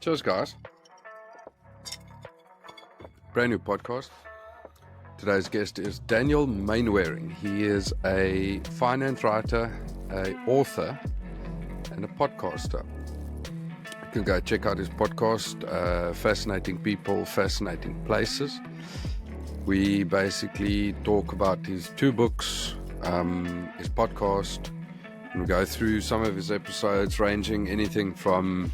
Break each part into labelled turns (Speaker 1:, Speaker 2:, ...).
Speaker 1: Cheers, guys. Brand new podcast. Today's guest is Daniel Mainwaring. He is a finance writer, an author, and a podcaster. You can go check out his podcast, Fascinating People, Fascinating Places. We basically talk about his two books, his podcast, and we go through some of his episodes ranging anything from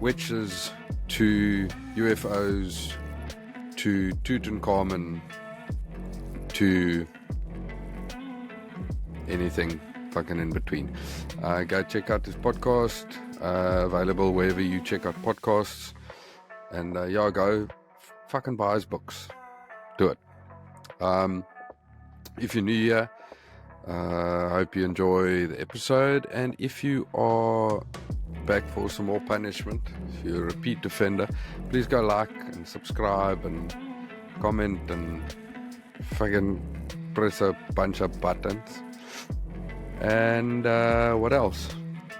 Speaker 1: witches to UFOs to Tutankhamun to anything fucking in between. Go check out his podcast, available wherever you check out podcasts, and go fucking buy his books. Do it. If you're new here, I hope you enjoy the episode, and if you are back for some more punishment, if you're a repeat offender, please go like and subscribe and comment and fucking press a bunch of buttons. And what else?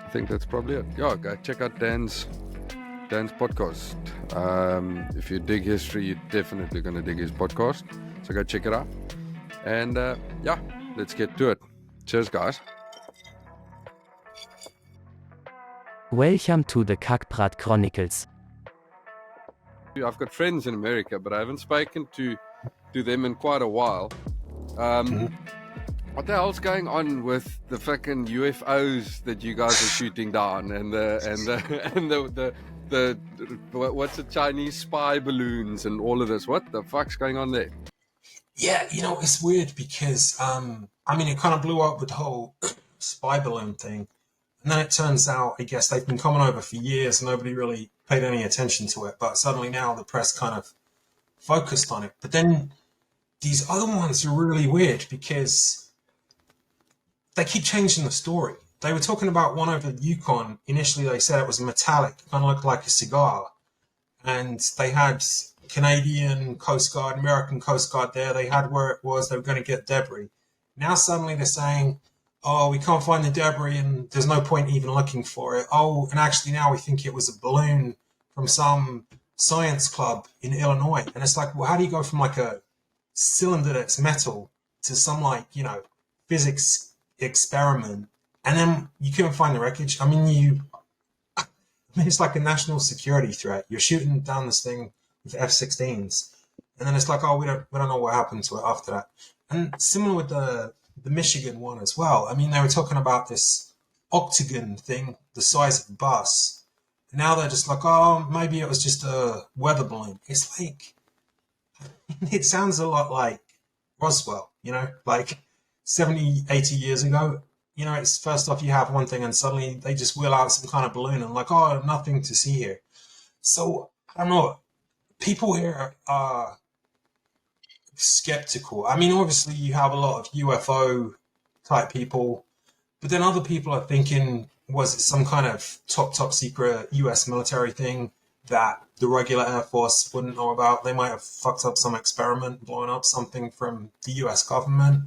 Speaker 1: I think that's probably it. Go check out Dan's podcast. If you dig history, you're definitely going to dig his podcast, so go check it out. And let's get to it. Cheers, guys.
Speaker 2: Welcome to the Kackbrat Chronicles.
Speaker 1: I've got friends in America, but I haven't spoken to them in quite a while. What the hell's going on with the fucking UFOs that you guys are shooting down, and the what's the Chinese spy balloons and all of this? What the fuck's going on there?
Speaker 3: Yeah, it's weird because it kind of blew up with the whole spy balloon thing. And then it turns out, I guess they've been coming over for years and nobody really paid any attention to it. But suddenly now the press kind of focused on it. But then these other ones are really weird because they keep changing the story. They were talking about one over the Yukon. Initially, they said it was metallic, kind of looked like a cigar. And they had Canadian Coast Guard, American Coast Guard there. They had where it was. They were going to get debris. Now suddenly they're saying, oh, we can't find the debris and there's no point even looking for it. Oh, and actually now we think it was a balloon from some science club in Illinois. And it's like, well, how do you go from like a cylinder that's metal to some physics experiment? And then you couldn't find the wreckage. It's like a national security threat. You're shooting down this thing with F-16s. And then it's like, oh, we don't know what happened to it after that. And similar with the Michigan one as well. They were talking about this octagon thing, the size of a bus. And now they're just like, oh, maybe it was just a weather balloon. It's like, it sounds a lot like Roswell, like 70, 80 years ago. It's first off you have one thing and suddenly they just wheel out some kind of balloon and like, oh, nothing to see here. So, I don't know. People here are skeptical. Obviously you have a lot of UFO type people, but then other people are thinking, was it some kind of top secret US military thing that the regular Air Force wouldn't know about? They might have fucked up some experiment, blown up something from the US government.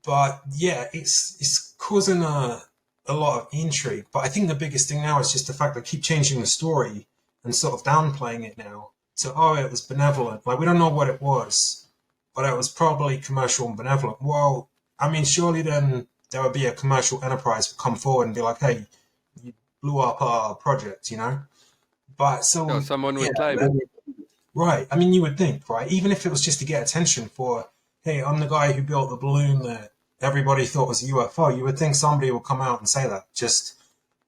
Speaker 3: But yeah, it's causing a lot of intrigue. But I think the biggest thing now is just the fact that they keep changing the story and sort of downplaying it now to, oh, it was benevolent. Like, we don't know what it was, but it was probably commercial and benevolent. Well, surely then there would be a commercial enterprise would come forward and be like, hey, you blew up our project, But so...
Speaker 1: someone would claim it.
Speaker 3: Right. You would think, right? Even if it was just to get attention for, hey, I'm the guy who built the balloon that everybody thought was a UFO, you would think somebody would come out and say that.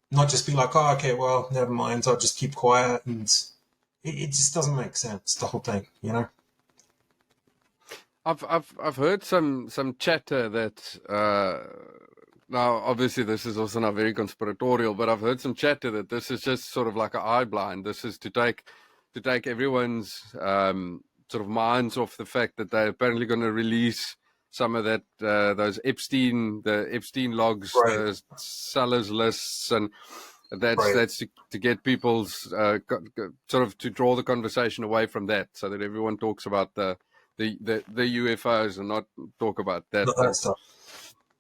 Speaker 3: Not just be like, oh, okay, well, never mind, I'll just keep quiet. And it just doesn't make sense, the whole thing,
Speaker 1: I've heard some chatter that now obviously this is also not very conspiratorial, but I've heard some chatter that this is just sort of like an eye blind. This is to take everyone's sort of minds off the fact that they're apparently going to release some of that the Epstein logs,
Speaker 3: right.
Speaker 1: The sellers lists, and that's
Speaker 3: Right.
Speaker 1: that's to get people's sort of to draw the conversation away from that, so that everyone talks about the UFOs and not talk about that.
Speaker 3: Not that stuff.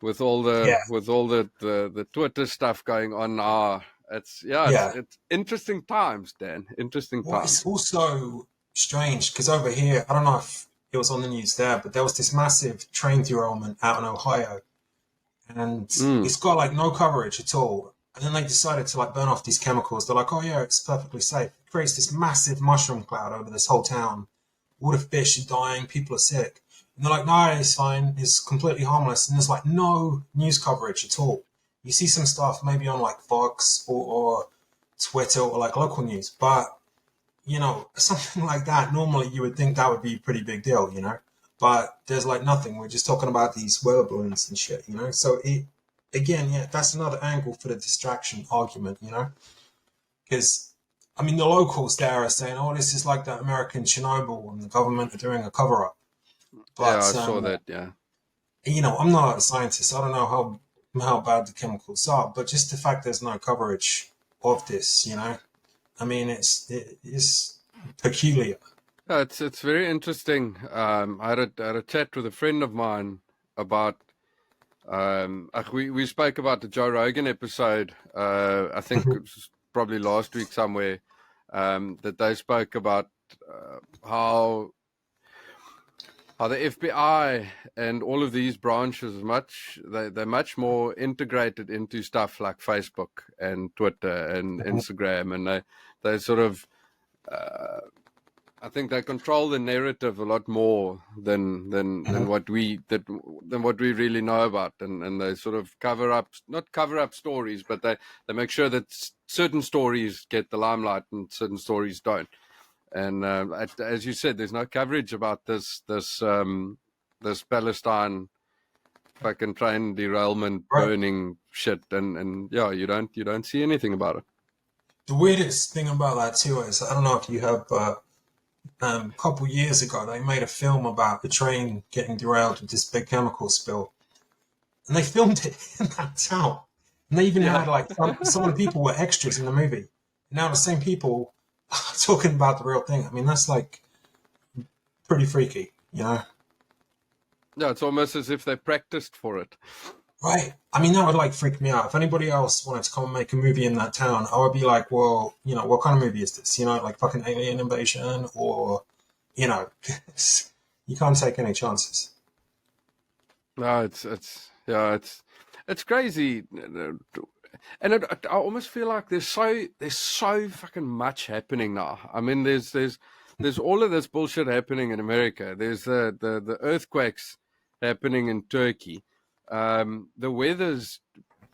Speaker 1: With all the Twitter stuff going on now,
Speaker 3: Yeah.
Speaker 1: it's interesting times, Dan. Interesting
Speaker 3: Well, it's
Speaker 1: times.
Speaker 3: also strange because over here, I don't know if it was on the news there, but there was this massive train derailment out in Ohio, and
Speaker 1: Mm.
Speaker 3: it's got like no coverage at all. And then they decided to like burn off these chemicals. They're like, oh yeah, it's perfectly safe. It creates this massive mushroom cloud over this whole town. All the fish are dying, people are sick. And they're like, no, it's fine, it's completely harmless. And there's like no news coverage at all. You see some stuff maybe on like Fox or Twitter or like local news, but something like that, normally you would think that would be a pretty big deal. But there's like nothing. We're just talking about these weather balloons and shit. So again, yeah, that's another angle for the distraction argument. Because, I mean, the locals there are saying, oh, this is like the American Chernobyl and the government are doing a cover up.
Speaker 1: Yeah, I
Speaker 3: But,
Speaker 1: saw that. Yeah.
Speaker 3: I'm not a scientist. I don't know how bad the chemicals are, but just the fact there's no coverage of this. I mean, it's peculiar.
Speaker 1: Yeah, it's very interesting. I had a chat with a friend of mine about. We spoke about the Joe Rogan episode. I think it was probably last week somewhere. That they spoke about how the FBI and all of these branches they're much more integrated into stuff like Facebook and Twitter and Instagram, and they sort of I think they control the narrative a lot more than what we really know about, and they sort of not cover up stories, but they make sure that certain stories get the limelight and certain stories don't. And as you said, there's no coverage about this Palestine fucking train derailment,
Speaker 3: Right.
Speaker 1: burning shit, and yeah, you don't see anything about it.
Speaker 3: The weirdest thing about that too is I don't know if you have, but a couple years ago they made a film about the train getting derailed with this big chemical spill, and they filmed it in that town. And they even
Speaker 1: Yeah.
Speaker 3: had like some of the people were extras in the movie. Now the same people are talking about the real thing. I mean, that's like pretty freaky.
Speaker 1: Yeah, it's almost as if they practiced for it.
Speaker 3: Right. I mean, that would like freak me out. If anybody else wanted to come and make a movie in that town, I would be like, well, what kind of movie is this? Like fucking alien invasion or, you know, you can't take any chances.
Speaker 1: No, it's crazy, and I almost feel like there's so fucking much happening now. I mean, there's all of this bullshit happening in America. There's the earthquakes happening in Turkey. The weather's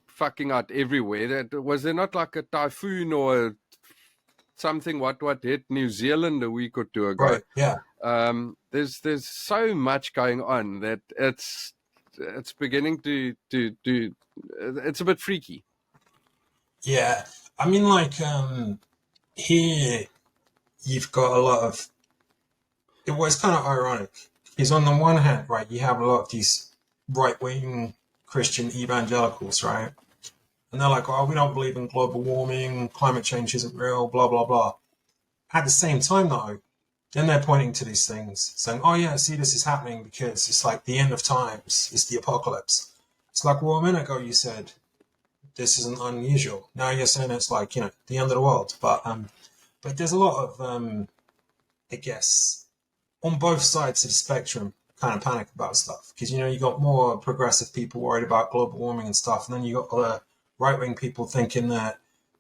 Speaker 1: fucking out everywhere. Was there not like a typhoon or something what hit New Zealand a week or two ago?
Speaker 3: Right. Yeah.
Speaker 1: There's so much going on that it's beginning to it's a bit freaky.
Speaker 3: Yeah. I mean, like, here you've got a lot of, it was kind of ironic because on the one hand, right, you have a lot of these right-wing Christian evangelicals, right? And they're like, oh, we don't believe in global warming, climate change isn't real, blah, blah, blah. At the same time, though, then they're pointing to these things, saying, oh, yeah, see, this is happening because it's like the end of times, it's the apocalypse. It's like, well, a minute ago you said this isn't unusual. Now you're saying it's like, the end of the world. But there's a lot of, I guess, on both sides of the spectrum, kind of panic about stuff. Because, you got more progressive people worried about global warming and stuff. And then you got other right-wing people thinking that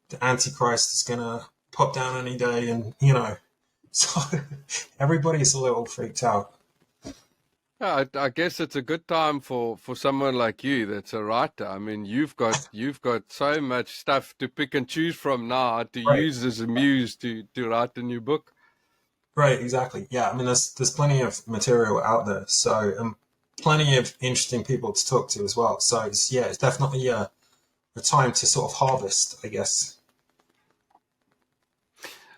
Speaker 3: the Antichrist is going to pop down any day. And, so everybody's a little freaked out.
Speaker 1: Yeah, I guess it's a good time for someone like you that's a writer. I mean, you've got so much stuff to pick and choose from now to
Speaker 3: Right.
Speaker 1: use as a muse to write a new book.
Speaker 3: Right, exactly. Yeah, I mean, there's plenty of material out there, so plenty of interesting people to talk to as well. So it's definitely a time to sort of harvest, I guess.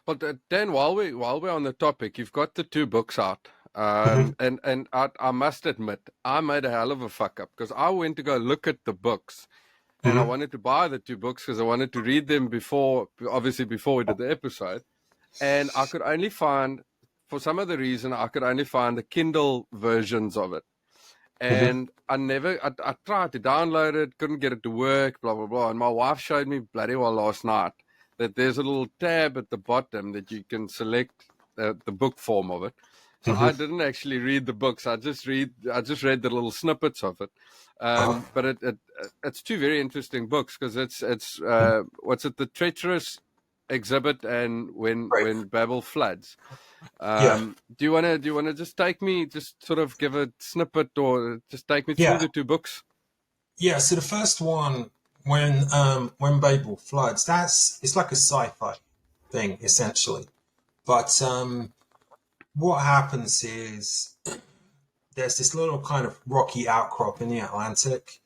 Speaker 1: Well, Dan, while we're on the topic, you've got the two books out,
Speaker 3: Mhm.
Speaker 1: and I must admit, I made a hell of a fuck up because I went to go look at the books, and I
Speaker 3: Mhm.
Speaker 1: wanted to buy the two books because I wanted to read them before we did the episode, and I could only find, for some other reason, I could only find the Kindle versions of it. And I tried to download it, couldn't get it to work, blah, blah, blah. And my wife showed me bloody well last night that there's a little tab at the bottom that you can select the book form of it. So I didn't actually read the books. I just read the little snippets of it. But it's two very interesting books because it's what's it, the treacherous exhibit and when Babel floods. Do you wanna just take me, just sort of give a snippet or just take me through the two books?
Speaker 3: Yeah. So the first one, when Babel floods, it's like a sci-fi thing essentially. But what happens is there's this little kind of rocky outcrop in the Atlantic,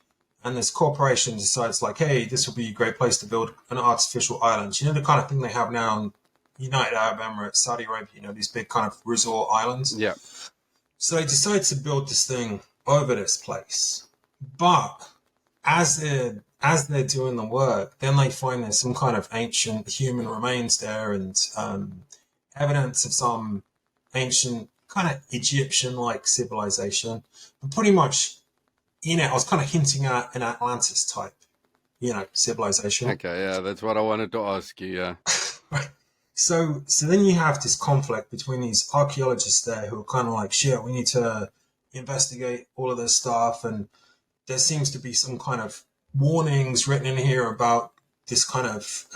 Speaker 3: and this corporation decides like, hey, this would be a great place to build an artificial island. You know, the kind of thing they have now in United Arab Emirates, Saudi Arabia, these big kind of resort islands.
Speaker 1: Yeah.
Speaker 3: So they decide to build this thing over this place. But as they're doing the work, then they find there's some kind of ancient human remains there and evidence of some ancient kind of Egyptian-like civilization. But pretty much in it, I was kind of hinting at an Atlantis type, civilization.
Speaker 1: Okay, yeah, that's what I wanted to ask you, yeah.
Speaker 3: Right. So then you have this conflict between these archaeologists there who are kind of like, shit, we need to investigate all of this stuff. And there seems to be some kind of warnings written in here about this kind of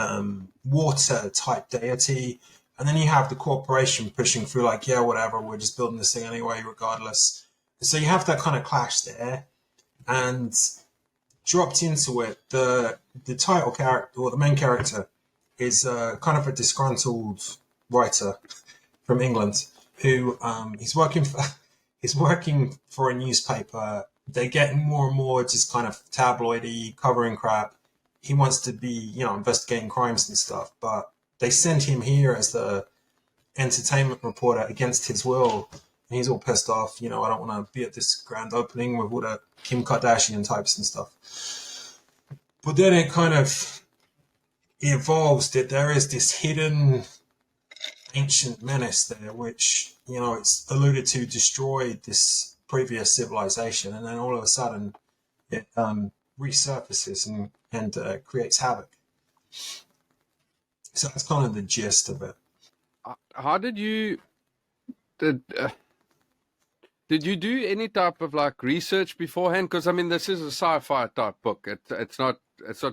Speaker 3: water type deity. And then you have the corporation pushing through like, yeah, whatever, we're just building this thing anyway, regardless. So you have that kind of clash there. And dropped into it, the title character, or the main character, is kind of a disgruntled writer from England who he's working for a newspaper. They're getting more and more just kind of tabloidy, covering crap. He wants to be, investigating crimes and stuff, but they send him here as the entertainment reporter against his will. And he's all pissed off. I don't want to be at this grand opening with all the Kim Kardashian types and stuff. But then it kind of evolves that there is this hidden ancient menace there, which, it's alluded to destroyed this previous civilization. And then all of a sudden it resurfaces and creates havoc. So that's kind of the gist of it.
Speaker 1: How did you you do any type of like research beforehand? Because I mean, this is a sci-fi type book. It's not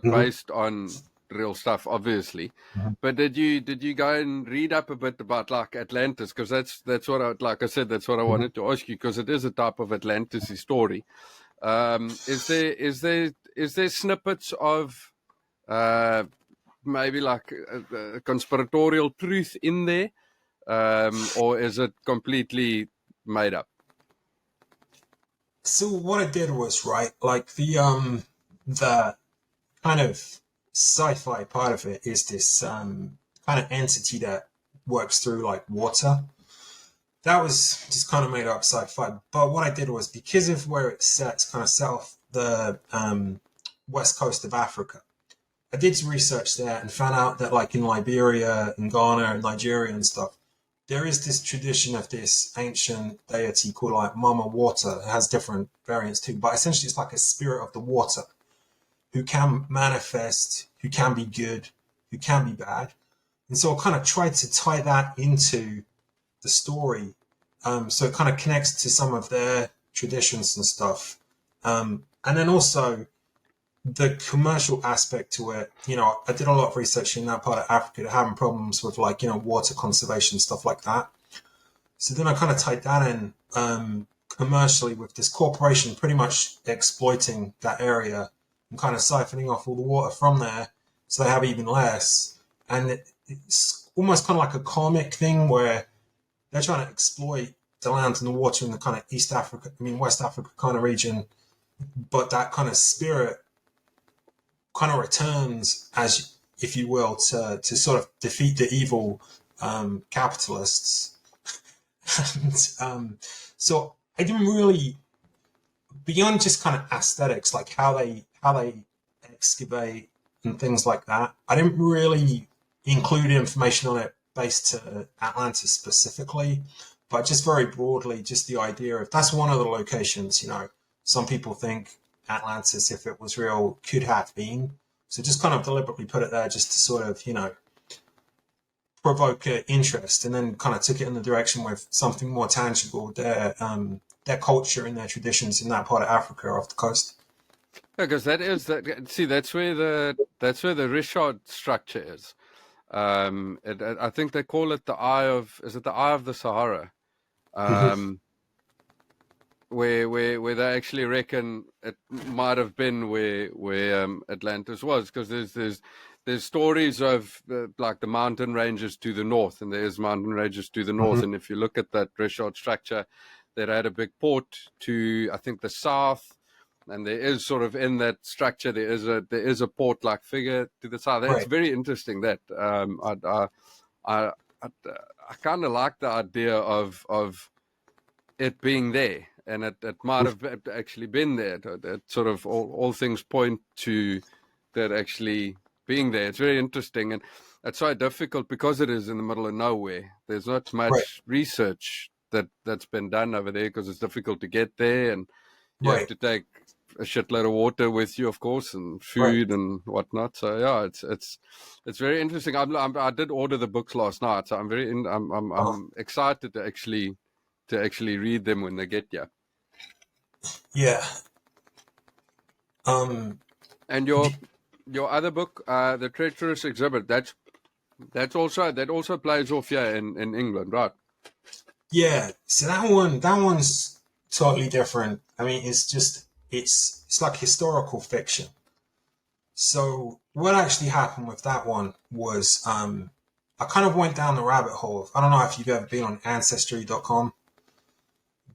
Speaker 1: based on real stuff, obviously. But did you go and read up a bit about like Atlantis? Because that's what that's what I wanted to ask you, because it is a type of Atlantis story. Is there snippets of maybe like a conspiratorial truth in there, or is it completely made up?
Speaker 3: So what I did was, right, like the kind of sci-fi part of it is this kind of entity that works through like water. That was just kind of made up sci-fi. But what I did was, because of where it's set, it's kind of set off the west coast of Africa. I did some research there and found out that like in Liberia and Ghana and Nigeria and stuff, there is this tradition of this ancient deity called like Mama Water. It has different variants too, but essentially it's like a spirit of the water who can manifest, who can be good, who can be bad. And so I kind of tried to tie that into the story. So it kind of connects to some of their traditions and stuff. And then also the commercial aspect to it. I did a lot of research in that part of Africa, having problems with like, water conservation, stuff like that. So then I kind of tied that in commercially with this corporation pretty much exploiting that area and kind of siphoning off all the water from there so they have even less. And it's almost kind of like a comic thing where they're trying to exploit the land and the water in the kind of West Africa kind of region. But that kind of spirit kind of returns, as if you will, to sort of defeat the evil capitalists. And so I didn't really, beyond just kind of aesthetics, like how they excavate and things like that, I didn't really include information on it based to Atlantis specifically, but just very broadly, just the idea of that's one of the locations, Some people think Atlantis, if it was real, could have been. So just kind of deliberately put it there just to sort of, provoke interest, and then kind of took it in the direction with something more tangible, their culture and their traditions in that part of Africa off the coast.
Speaker 1: Because that is that. See, that's where the Richard structure is. I think they call it the eye of. Is it the eye of the Sahara? Where they actually reckon it might have been where Atlantis was, because there's stories of like the mountain ranges to the north, and there's mountain ranges to the north, and if you look at that Richard structure, that had a big port to, I think, the south, and there is sort of in that structure there is a port like figure to the south. That's
Speaker 3: Right.
Speaker 1: very interesting. That I kind of like the idea of it being there, and it might have actually been there. That sort of all things point to that actually being there. It's very interesting, and it's so difficult because it is in the middle of nowhere. There's not much research that's been done over there, because it's difficult to get there, and you have to take a shitload of water with you, of course, and food and whatnot. So yeah, it's very interesting. I did order the books last night, so I'm excited to actually read them when they get you.
Speaker 3: Yeah.
Speaker 1: And your other book, The Treacherous Exhibit, that also plays off here in England, right?
Speaker 3: Yeah. So that one's totally different. I mean, it's like historical fiction. So what actually happened with that one was, I kind of went down the rabbit hole. I don't know if you've ever been on ancestry.com,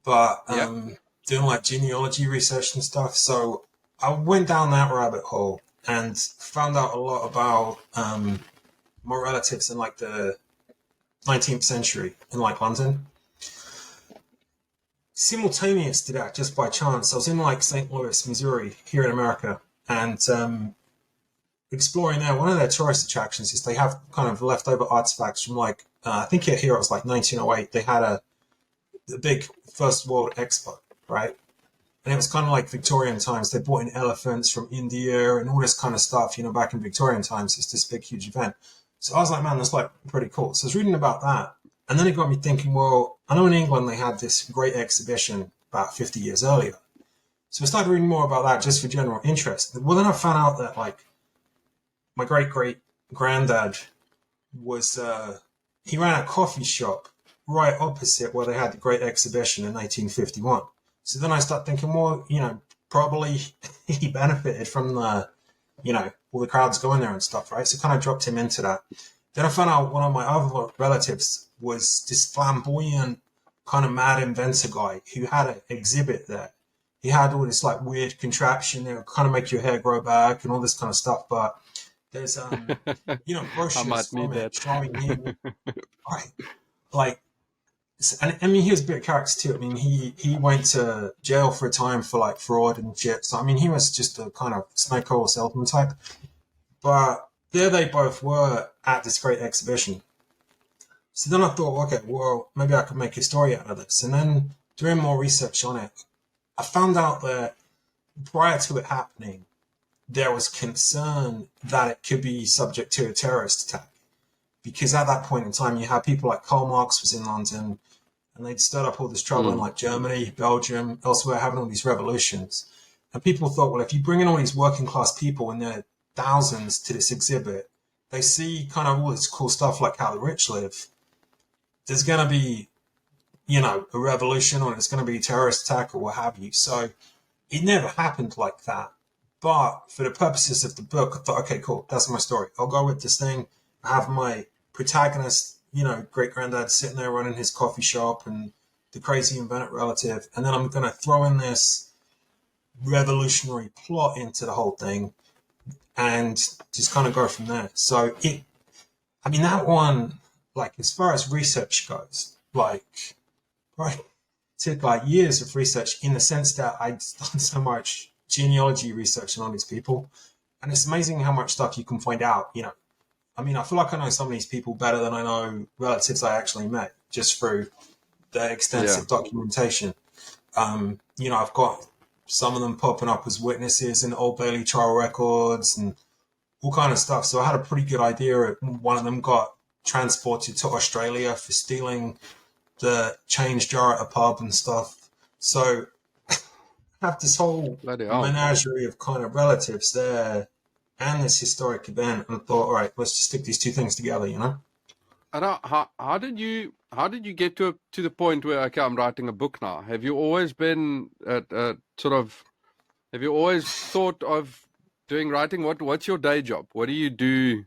Speaker 3: but doing like genealogy research and stuff. So I went down that rabbit hole and found out a lot about my relatives in like the 19th century in like London. Simultaneous to that, just by chance, I was in like St. Louis, Missouri, here in America, and exploring there. One of their tourist attractions is they have kind of leftover artifacts from like, I think here it was like 1908. They had the big First World Expo, right? And it was kind of like Victorian times. They brought in elephants from India and all this kind of stuff, back in Victorian times. It's this big, huge event. So I was like, man, that's like pretty cool. So I was reading about that. And then it got me thinking, well, I know in England they had this great exhibition about 50 years earlier. So I started reading more about that just for general interest. Well, then I found out that like my great-great-granddad was, he ran a coffee shop right opposite where they had the great exhibition in 1851. So then I start thinking, well, probably he benefited from the, all the crowds going there and stuff, right? So kind of dropped him into that. Then I found out one of my other relatives was this flamboyant kind of mad inventor guy who had an exhibit there. He had all this like weird contraption that would kind of make your hair grow back and all this kind of stuff. But there's, brochures from it showing him, right? Like, and I mean, he was a bit of a character too. I mean, he went to jail for a time for like fraud and shit. So I mean, he was just a kind of snake oil salesman type. But there they both were at this great exhibition. So then I thought, okay, well, maybe I could make a story out of this. And then doing more research on it, I found out that prior to it happening, there was concern that it could be subject to a terrorist attack. Because at that point in time, you had people like Karl Marx was in London, and they'd stirred up all this trouble in like Germany, Belgium, elsewhere, having all these revolutions. And people thought, well, if you bring in all these working class people and their thousands to this exhibit, they see kind of all this cool stuff like how the rich live. There's going to be, a revolution, or there's going to be a terrorist attack or what have you. So it never happened like that. But for the purposes of the book, I thought, okay, cool, that's my story. I'll go with this thing. I have my protagonist, great-granddad sitting there running his coffee shop and the crazy inventor relative. And then I'm going to throw in this revolutionary plot into the whole thing and just kind of go from there. So that one, like, as far as research goes, like, right, took like years of research in the sense that I'd done so much genealogy research on all these people. And it's amazing how much stuff you can find out, I mean, I feel like I know some of these people better than I know relatives I actually met just through the extensive documentation. I've got some of them popping up as witnesses in Old Bailey trial records and all kind of stuff. So I had a pretty good idea. One of them got transported to Australia for stealing the change jar at a pub and stuff. So I have this whole
Speaker 1: Bloody hell.
Speaker 3: menagerie of kind of relatives there and this historic event. And I thought, all right, let's just stick these two things together, you know?
Speaker 1: And how did you get to the point where, okay, I'm writing a book now? Have you always been have you always thought of doing writing? What's your day job? What do you do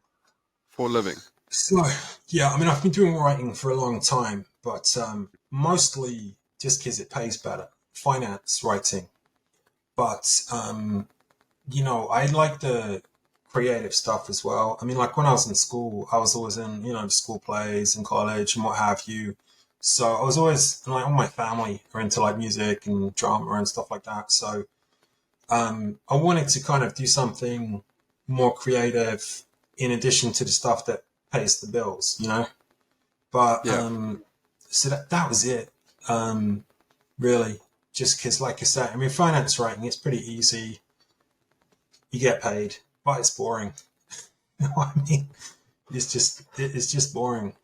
Speaker 1: for a living?
Speaker 3: So, yeah, I mean, I've been doing writing for a long time, but mostly just because it pays better. Finance writing. But, I like the creative stuff as well. I mean, like when I was in school, I was always in, school plays and college and what have you. So I was always, like, all my family are into like music and drama and stuff like that. So I wanted to kind of do something more creative in addition to the stuff that pays the bills, But
Speaker 1: Yeah.
Speaker 3: so that was it, really. Just because, like I said, I mean, finance writing, it's pretty easy. You get paid, but it's boring. You know what I mean? It's just boring,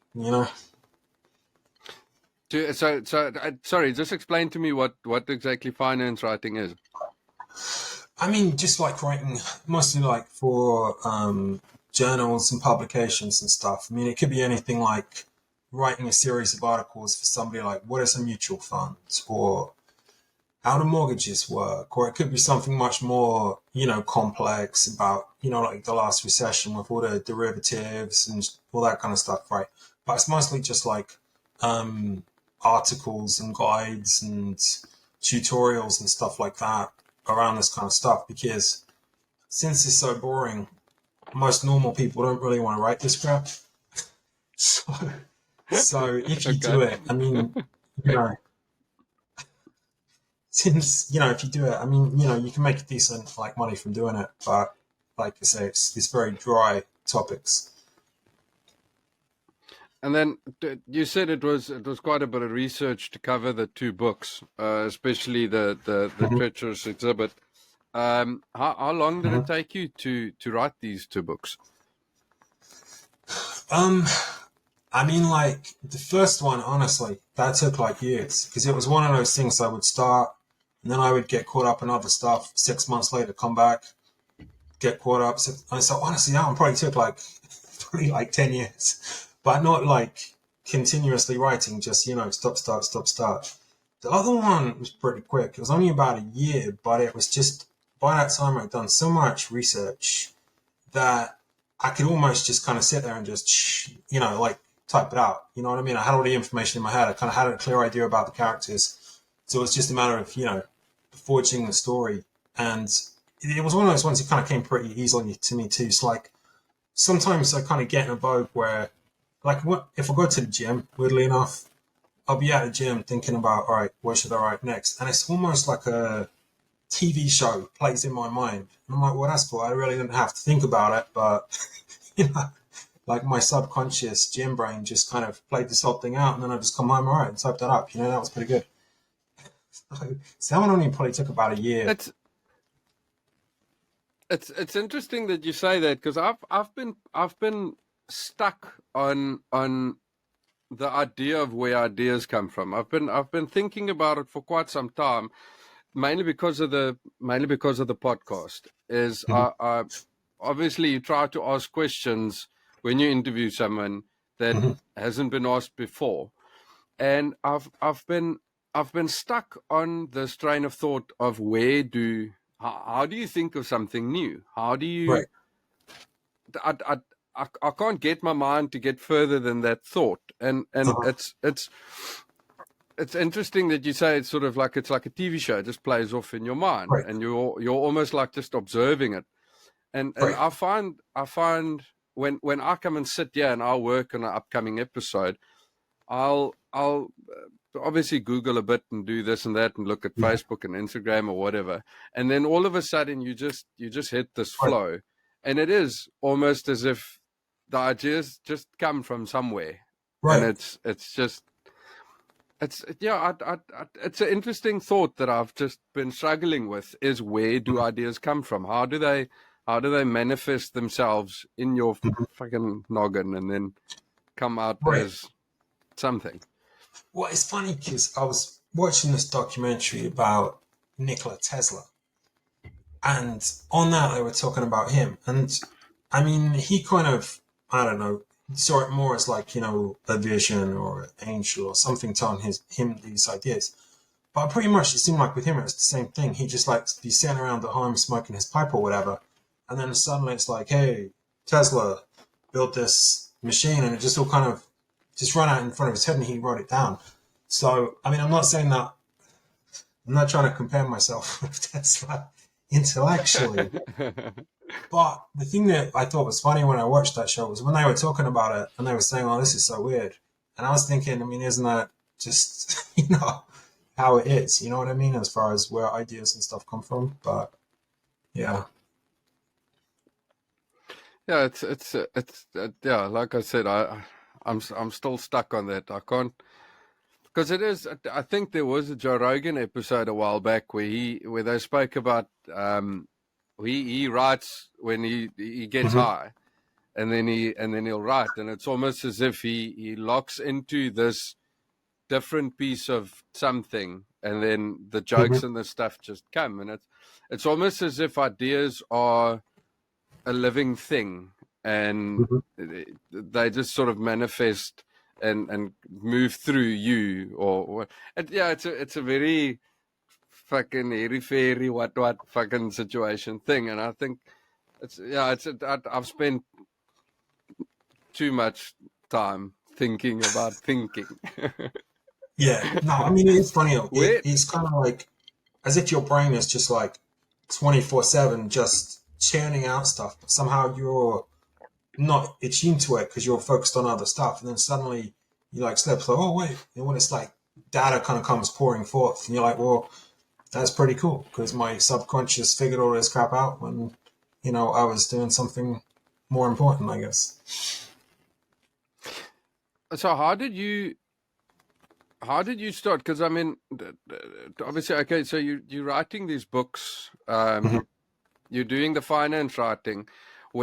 Speaker 1: Sorry, just explain to me what exactly finance writing is.
Speaker 3: I mean, just like writing, mostly like for journals and publications and stuff. I mean, it could be anything like writing a series of articles for somebody like, what is a mutual fund? Or how do mortgages work? Or it could be something much more, complex about, like the last recession with all the derivatives and all that kind of stuff, right? But it's mostly just like articles and guides and tutorials and stuff like that around this kind of stuff, because since it's so boring, most normal people don't really want to write this crap. So, so if you do
Speaker 1: Okay.
Speaker 3: it, I mean, you know, since if you do it, I mean, you can make decent like money from doing it, but like I say, it's very dry topics.
Speaker 1: And then you said it was quite a bit of research to cover the two books, especially the
Speaker 3: Mhm,
Speaker 1: treacherous exhibit. How long did it
Speaker 3: mhm.
Speaker 1: take you to write these two books?
Speaker 3: Um, I mean, like the first one, honestly, that took like years because it was one of those things I would start and then I would get caught up in other stuff. 6 months later, come back, get caught up. So, honestly, that one probably took like probably like 10 years, but not like continuously writing. Just stop, start, stop, start. The other one was pretty quick. It was only about a year, but it was just by that time I'd done so much research that I could almost just kind of sit there and just, like type it out. You know what I mean? I had all the information in my head. I kind of had a clear idea about the characters. So it's just a matter of, forging the story. And it was one of those ones that kind of came pretty easily to me too. It's like sometimes I kind of get in a boat where, like, what if I go to the gym, weirdly enough, I'll be at the gym thinking about, all right, what should I write next? And it's almost like a TV show plays in my mind. And I'm like, well, that's cool. I really didn't have to think about it, but you know, like my subconscious gym brain just kind of played this whole thing out, and then I just come home, all right, and typed that up. That was pretty good. So that one only probably took about a year.
Speaker 1: It's it's interesting that you say that, because I've been stuck on the idea of where ideas come from. I've been thinking about it for quite some time, mainly because of the podcast. Is
Speaker 3: Mhm,
Speaker 1: I obviously you try to ask questions when you interview someone that
Speaker 3: mhm.
Speaker 1: hasn't been asked before, and I've been stuck on this train of thought of how do you think of something new? How do you
Speaker 3: Right.
Speaker 1: I, I, I can't get my mind to get further than that thought, and
Speaker 3: Uh-huh.
Speaker 1: it's interesting that you say it's sort of like it's like a TV show. It just plays off in your mind,
Speaker 3: Right.
Speaker 1: and you're almost like just observing it. And
Speaker 3: Right.
Speaker 1: I find when I come and sit here and I'll work on an upcoming episode, I'll obviously Google a bit and do this and that and look at
Speaker 3: Yeah.
Speaker 1: Facebook and Instagram or whatever, and then all of a sudden you just hit this
Speaker 3: Right.
Speaker 1: flow, and it is almost as if the ideas just come from somewhere, and
Speaker 3: Right.
Speaker 1: it's just It's an interesting thought that I've just been struggling with. Is where do ideas come from? How do they manifest themselves in your
Speaker 3: Mhm.
Speaker 1: fucking noggin and then come out
Speaker 3: Right.
Speaker 1: as something?
Speaker 3: Well, it's funny because I was watching this documentary about Nikola Tesla, and on that they were talking about him, and I mean, he kind of, I don't know, saw it more as like, a vision or an angel or something telling him these ideas. But pretty much it seemed like with him it was the same thing. He just like be sitting around at home smoking his pipe or whatever, and then suddenly it's like, hey, Tesla built this machine, and it just all kind of just ran out in front of his head, and he wrote it down. So I mean, I'm not saying that, I'm not trying to compare myself with Tesla intellectually, but the thing that I thought was funny when I watched that show was when they were talking about it and they were saying, "Oh, this is so weird," and I was thinking, I mean, isn't that just how it is? You know what I mean? As far as where ideas and stuff come from, but yeah,
Speaker 1: Yeah, yeah. Like I said, I'm still stuck on that. I can't, because it is. I think there was a Joe Rogan episode a while back where they spoke about he writes when he gets
Speaker 3: hmm
Speaker 1: high, and then he'll write, and it's almost as if he locks into this different piece of something, and then the
Speaker 3: hmm
Speaker 1: jokes and the stuff just come, and it's almost as if ideas are a living thing, and
Speaker 3: hmm
Speaker 1: they just sort of manifest and move through you, or and yeah, it's a very fucking airy fairy what fucking situation thing, and I think I've spent too much time thinking about thinking.
Speaker 3: yeah. No, I mean, it's funny.
Speaker 1: Where
Speaker 3: It's kind of like as if your brain is just like 24/7, just churning out stuff. But somehow you're not attuned to it because you're focused on other stuff, and then suddenly you like slip. Like, oh wait, and when it's like data kind of comes pouring forth, and you're like, well, that's pretty cool because my subconscious figured all this crap out when I was doing something more important, I guess.
Speaker 1: so how did you start? Because I mean, obviously, okay. So you're writing these books.
Speaker 3: hmm
Speaker 1: You're doing the finance writing.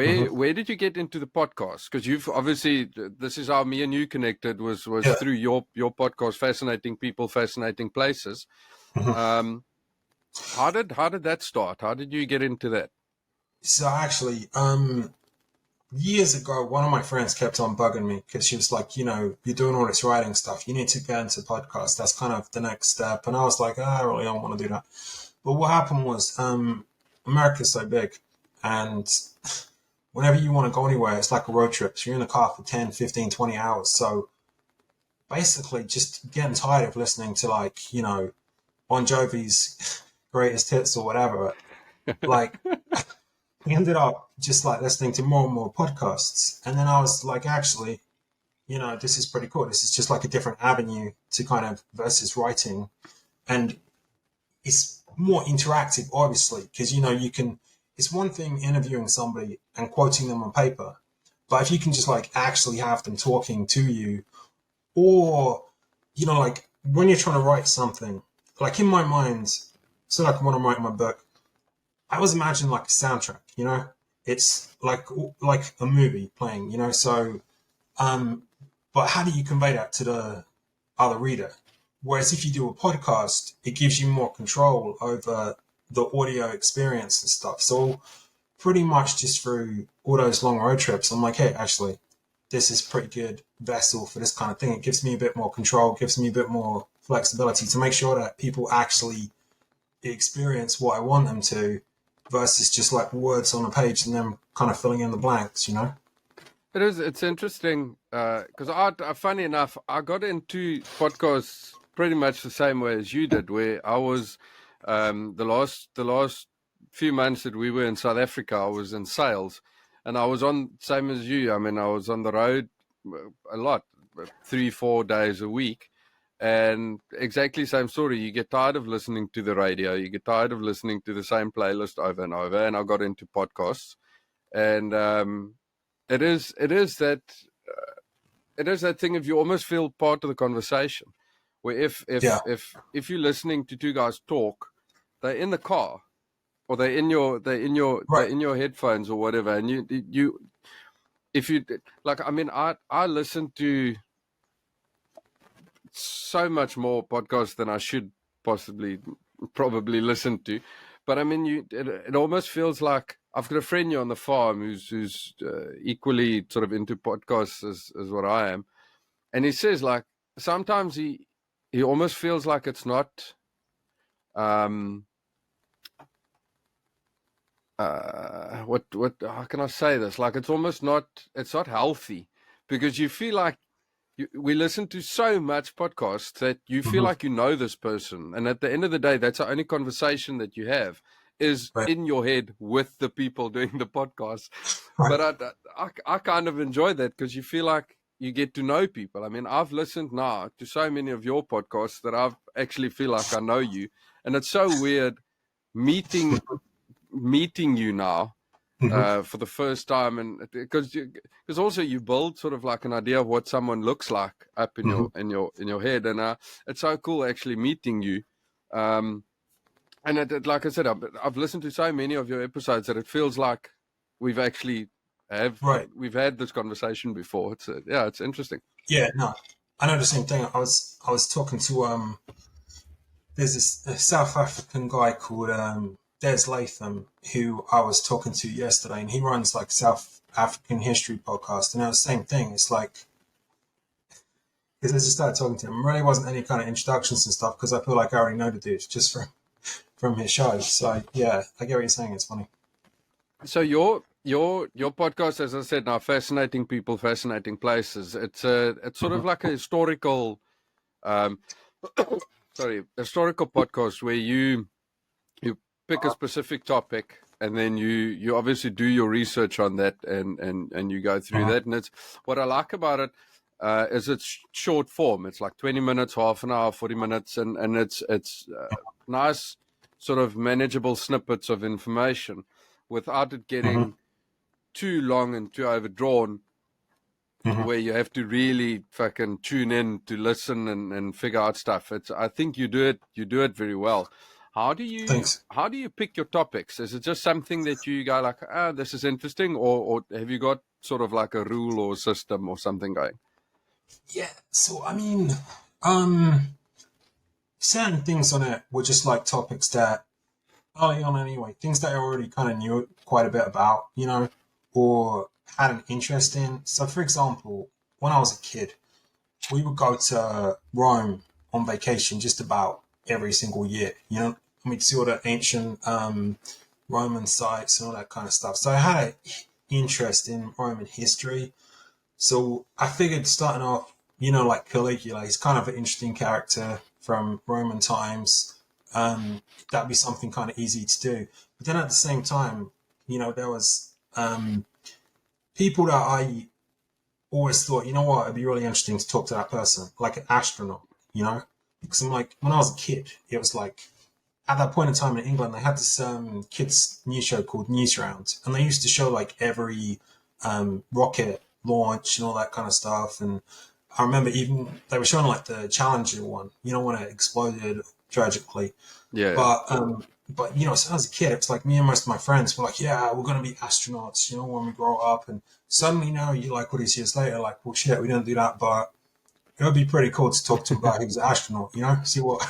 Speaker 3: hmm
Speaker 1: Where did you get into the podcast? Because you've obviously, this is how me and you connected, was
Speaker 3: Yeah.
Speaker 1: through your podcast, Fascinating People, Fascinating Places.
Speaker 3: hmm
Speaker 1: Um, how did that start? How did you get into that?
Speaker 3: So actually, years ago, one of my friends kept on bugging me because she was like, you're doing all this writing stuff. You need to get into podcasts. That's kind of the next step. And I was like, I really don't want to do that. But what happened was, America's so big, and whenever you want to go anywhere, it's like a road trip. So you're in the car for 10, 15, 20 hours. So basically, just getting tired of listening to like, Bon Jovi's greatest hits or whatever. Like, we ended up just like listening to more and more podcasts. And then I was like, actually, this is pretty cool. This is just like a different avenue to kind of versus writing. And it's more interactive, obviously, because, you can, it's one thing interviewing somebody and quoting them on paper. But if you can just like actually have them talking to you, or, like when you're trying to write something, like in my mind, so like when I'm writing my book, I was imagining like a soundtrack, it's like a movie playing, so um, but how do you convey that to the other reader? Whereas if you do a podcast, it gives you more control over the audio experience and stuff. So pretty much just through all those long road trips, I'm like, hey, actually, this is pretty good vessel for this kind of thing. It gives me a bit more control, gives me a bit more flexibility to make sure that people actually experience what I want them to, versus just like words on a page and then kind of filling in the blanks.
Speaker 1: It's interesting because funny enough, I got into podcasts pretty much the same way as you did, where I was the last few months that we were in South Africa, I was in sales, and I was on same as you. I mean, I was on the road a lot, 3-4 days a week, and exactly same story. You get tired of listening to the radio, you get tired of listening to the same playlist over and over, and I got into podcasts, and it is that thing of you almost feel part of the conversation, where
Speaker 3: Yeah.
Speaker 1: if you're listening to two guys talk, they're in the car or they're in your headphones or whatever, and you if you like, I mean, I listen to so much more podcasts than I should probably listen to, but I mean, it almost feels like I've got a friend here on the farm who's equally sort of into podcasts as what I am, and he says like sometimes he almost feels like it's not what how can I say this, like it's not healthy, because you feel like we listen to so much podcasts that you feel
Speaker 3: Hmm.
Speaker 1: like you know this person, and at the end of the day, that's the only conversation that you have is
Speaker 3: Right.
Speaker 1: in your head with the people doing the podcast.
Speaker 3: Right.
Speaker 1: But I kind of enjoy that because you feel like you get to know people. I mean, I've listened now to so many of your podcasts that I actually feel like I know you, and it's so weird meeting you now
Speaker 3: Hmm.
Speaker 1: for the first time, and because also you build sort of like an idea of what someone looks like up in
Speaker 3: Hmm.
Speaker 1: your head, and it's so cool actually meeting you. Um, and like I said, I've listened to so many of your episodes that it feels like we've actually
Speaker 3: Right.
Speaker 1: we've had this conversation before. It's interesting.
Speaker 3: Yeah. No, I know the same thing. I was talking to there's a South African guy called Des Latham who I was talking to yesterday, and he runs like South African history podcast, and it was the same thing. It's like, because I just started talking to him, there really wasn't any kind of introductions and stuff because I feel like I already know the dude just from his show. So yeah, I get what you're saying. It's funny.
Speaker 1: So your podcast, as I said, now fascinating people, fascinating places. It's sort of
Speaker 3: Hmm.
Speaker 1: like a historical um, historical podcast where you pick a specific topic, and then you obviously do your research on that, and you go through
Speaker 3: Hmm.
Speaker 1: that. And it's what I like about it is it's short form. It's like 20 minutes, half an hour, 40 minutes, and it's nice sort of manageable snippets of information without it
Speaker 3: Hmm.
Speaker 1: getting too long and too overdrawn,
Speaker 3: Hmm.
Speaker 1: where you have to really fucking tune in to listen and figure out stuff. I think you do it very well.
Speaker 3: Thanks.
Speaker 1: How do you pick your topics? Is it just something that you go like, this is interesting, or have you got sort of like a rule or system or something going?
Speaker 3: Yeah. So I mean, um, certain things on it were just like topics that early on anyway, things that I already kind of knew quite a bit about, or had an interest in. So, for example, when I was a kid, we would go to Rome on vacation just about every single year, and we'd see all the ancient Roman sites and all that kind of stuff. So I had an interest in Roman history. So I figured starting off, like Caligula, he's kind of an interesting character from Roman times. That'd be something kind of easy to do. But then at the same time, there was people that I always thought, you know what, it'd be really interesting to talk to that person, like an astronaut, because I'm like, when I was a kid, it was like, at that point in time in England, they had this kids news show called Newsround, and they used to show like every rocket launch and all that kind of stuff. And I remember even they were showing like the Challenger one, when it exploded tragically.
Speaker 1: Yeah.
Speaker 3: But so as a kid, it's like me and most of my friends were like, yeah, we're gonna be astronauts, when we grow up. And suddenly now you like all these years later, like, well, shit, we didn't do that, but it would be pretty cool to talk to a guy who's an astronaut, see what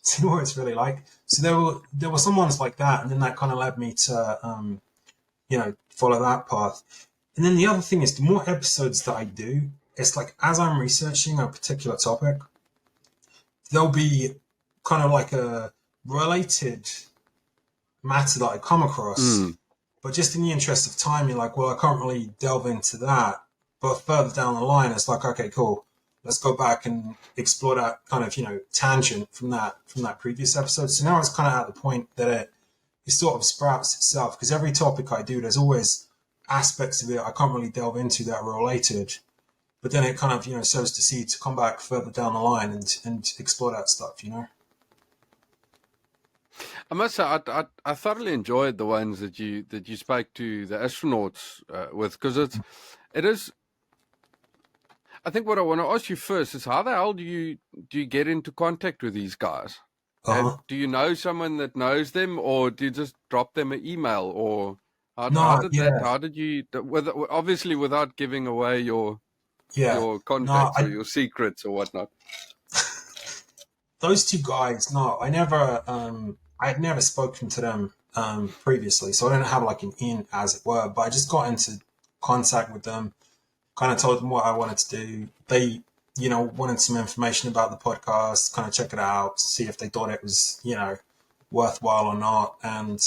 Speaker 3: see what it's really like. So there were some ones like that, and then that kind of led me to follow that path. And then the other thing is, the more episodes that I do, it's like as I'm researching a particular topic, there'll be kind of like a related matter that I come across.
Speaker 1: Mm.
Speaker 3: But just in the interest of time, you're like, well, I can't really delve into that. But further down the line, it's like, okay, cool. Let's go back and explore that kind of, tangent from that previous episode. So now it's kind of at the point that it sort of sprouts itself, because every topic I do, there's always aspects of it I can't really delve into that are related. But then it kind of, sows the seed to come back further down the line and explore that stuff.
Speaker 1: I must say, I thoroughly enjoyed the ones that you spoke to the astronauts with, because it is. I think what I want to ask you first is how the hell do you get into contact with these guys? Do you know someone that knows them, or do you just drop them an email, or how
Speaker 3: No,
Speaker 1: did that?
Speaker 3: yeah,
Speaker 1: How did you? Obviously, without giving away your
Speaker 3: yeah. No,
Speaker 1: contacts or your secrets or whatnot.
Speaker 3: those two guys, no, I had never spoken to them previously, so I didn't have like an in, as it were. But I just got into contact with them, kind of told them what I wanted to do. They, wanted some information about the podcast, kind of check it out, see if they thought it was, worthwhile or not, and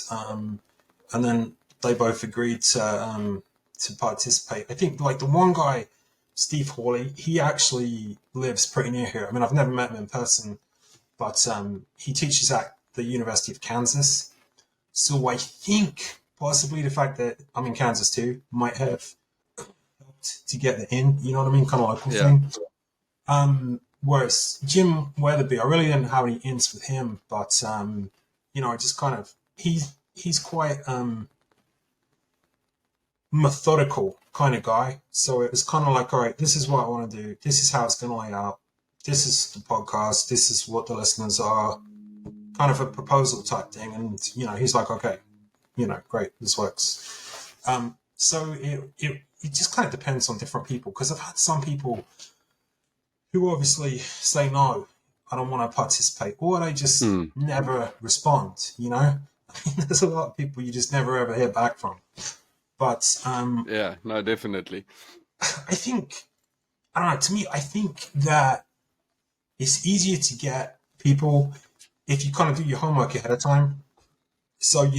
Speaker 3: then they both agreed to participate. I think like the one guy, Steve Hawley, he actually lives pretty near here. I mean, I've never met him in person, but he teaches at the University of Kansas. So I think possibly the fact that I'm in Kansas too might have helped to get the in, you know what I mean? Kind of local thing. Whereas Jim Weatherby, I really didn't have any ins with him, but I just kind of he's quite methodical kind of guy. So it was kind of like, all right, this is what I want to do. This is how it's going to lay out. This is the podcast. This is what the listeners are. Kind of a proposal type thing. And, he's like, okay, great, this works. So it just kind of depends on different people, because I've had some people who obviously say, no, I don't want to participate, or they just never respond, I mean, there's a lot of people you just never ever hear back from. But
Speaker 1: yeah, no, definitely.
Speaker 3: I think, I don't know, to me, I think that it's easier to get people if you kind of do your homework ahead of time. So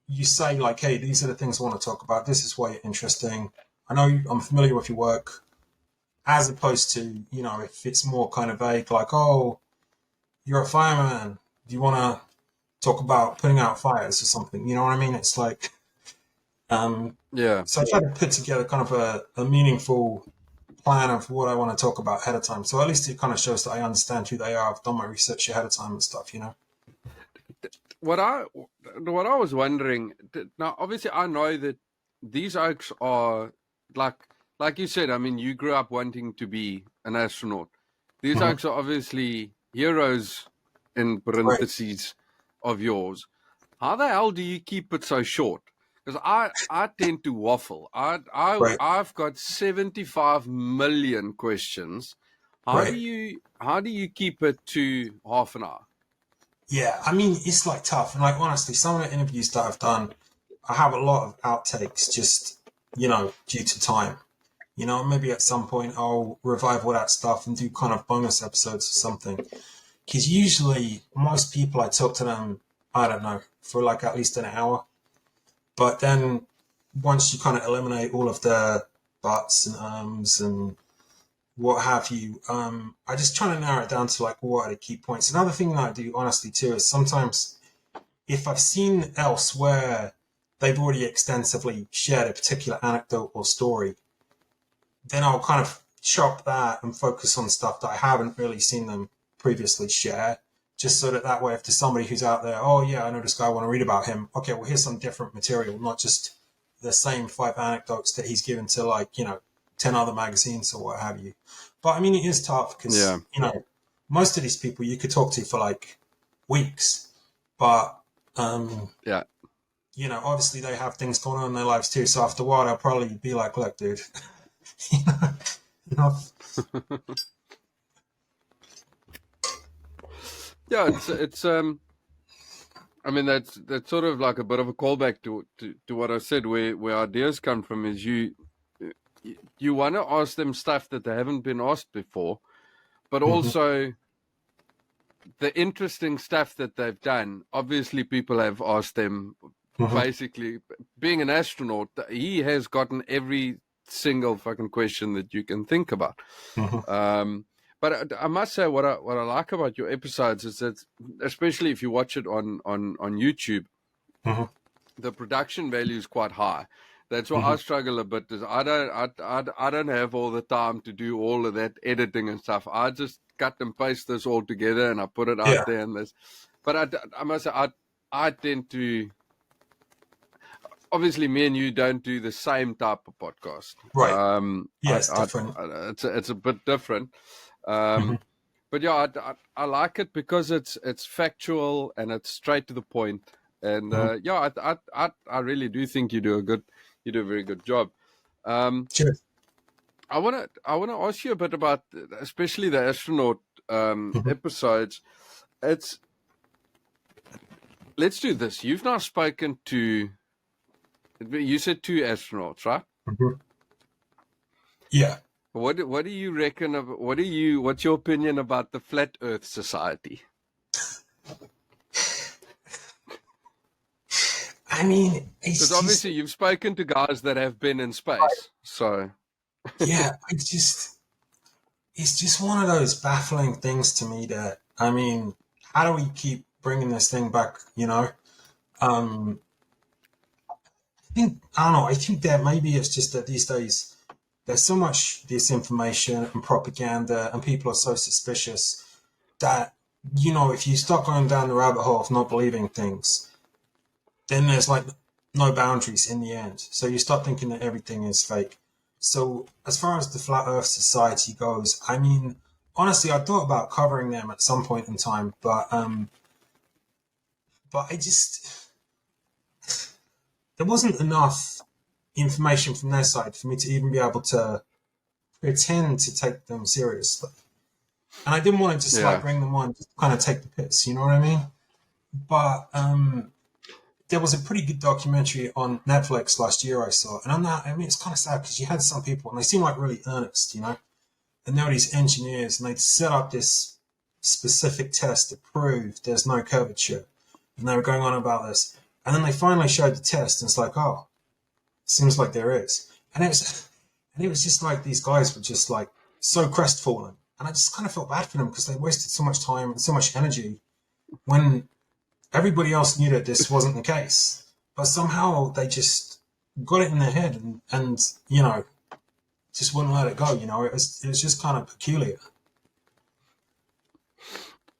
Speaker 3: you say like, hey, these are the things I want to talk about. This is why you're interesting. I know I'm familiar with your work, as opposed to, if it's more kind of vague, like, oh, you're a fireman. Do you want to talk about putting out fires or something? You know what I mean? It's like,
Speaker 1: yeah.
Speaker 3: So I try to put together kind of a meaningful plan of what I want to talk about ahead of time. So at least it kind of shows that I understand who they are. I've done my research ahead of time and stuff,
Speaker 1: What I was wondering now, obviously, I know that these oaks are like you said. I mean, you grew up wanting to be an astronaut. These oaks are obviously heroes in parentheses of yours. How the hell do you keep it so short? Because I tend to waffle. I've got 75 million questions. How do you keep it to half an hour?
Speaker 3: Yeah, I mean, it's like tough. And like, honestly, some of the interviews that I've done, I have a lot of outtakes just, due to time. Maybe at some point I'll revive all that stuff and do kind of bonus episodes or something. Because usually most people, I talk to them, I don't know, for like at least an hour. But then once you kind of eliminate all of the buts and ums and what have you, I just try to narrow it down to like what are the key points. Another thing that I do honestly too is sometimes if I've seen elsewhere they've already extensively shared a particular anecdote or story, then I'll kind of chop that and focus on stuff that I haven't really seen them previously share, just so that way if there's somebody who's out there, oh yeah, I know this guy, I want to read about him. Okay, well, here's some different material, not just the same 5 anecdotes that he's given to 10 other magazines or what have you. But I mean, it is tough because, most of these people you could talk to for like weeks, but, obviously they have things going on in their lives too. So after a while, they'll probably be like, look, dude,
Speaker 1: Yeah, it's I mean that's sort of like a bit of a callback to what I said, where ideas come from is you want to ask them stuff that they haven't been asked before, but also the interesting stuff that they've done. Obviously, people have asked them. Basically, being an astronaut, he has gotten every single fucking question that you can think about. But I must say, what I like about your episodes is that, especially if you watch it on YouTube, the production value is quite high. That's why I struggle a bit. Is I don't have all the time to do all of that editing and stuff. I just cut and paste this all together and I put it out there and this. But I must say, I tend to. obviously me and you don't do the same type of podcast.
Speaker 3: Right. Yeah, it's different.
Speaker 1: It's a bit different.
Speaker 3: Mhm.
Speaker 1: But yeah, I like it because it's factual and it's straight to the point. And
Speaker 3: Mhm.
Speaker 1: yeah, I really do think you do a very good job.
Speaker 3: Cheers.
Speaker 1: I wanna ask you a bit about especially the astronaut
Speaker 3: Mhm.
Speaker 1: episodes. Let's do this. You've now spoken to, you said 2 astronauts, right?
Speaker 3: Mhm. Yeah.
Speaker 1: What do you reckon of what's your opinion about the Flat Earth Society?
Speaker 3: I mean,
Speaker 1: Because
Speaker 3: it's just,
Speaker 1: obviously you've spoken to guys that have been in space, so
Speaker 3: yeah, it's just one of those baffling things to me that, I mean, how do we keep bringing this thing back, you know? Um, I don't know, I think that maybe it's just that these days there's so much disinformation and propaganda and people are so suspicious that, you know, if you start going down the rabbit hole of not believing things, then there's like no boundaries in the end. So you start thinking that everything is fake. So as far as the Flat Earth Society goes, I mean, honestly, I thought about covering them at some point in time, but I just there wasn't enough information from their side for me to even be able to pretend to take them seriously. And I didn't want to just like
Speaker 1: yeah.
Speaker 3: bring them on, just kind of take the piss, you know what I mean? But there was a pretty good documentary on Netflix last year I saw, and on that, I mean, it's kind of sad because you had some people and they seemed like really earnest, you know, and there were these engineers and they'd set up this specific test to prove there's no curvature, and they were going on about this, and then they finally showed the test, and it's like, oh, seems like there is, and it was just like these guys were just like so crestfallen, and I just kind of felt bad for them because they wasted so much time and so much energy when everybody else knew that this wasn't the case, but somehow they just got it in their head and you know, just wouldn't let it go. You know, it was just kind of peculiar.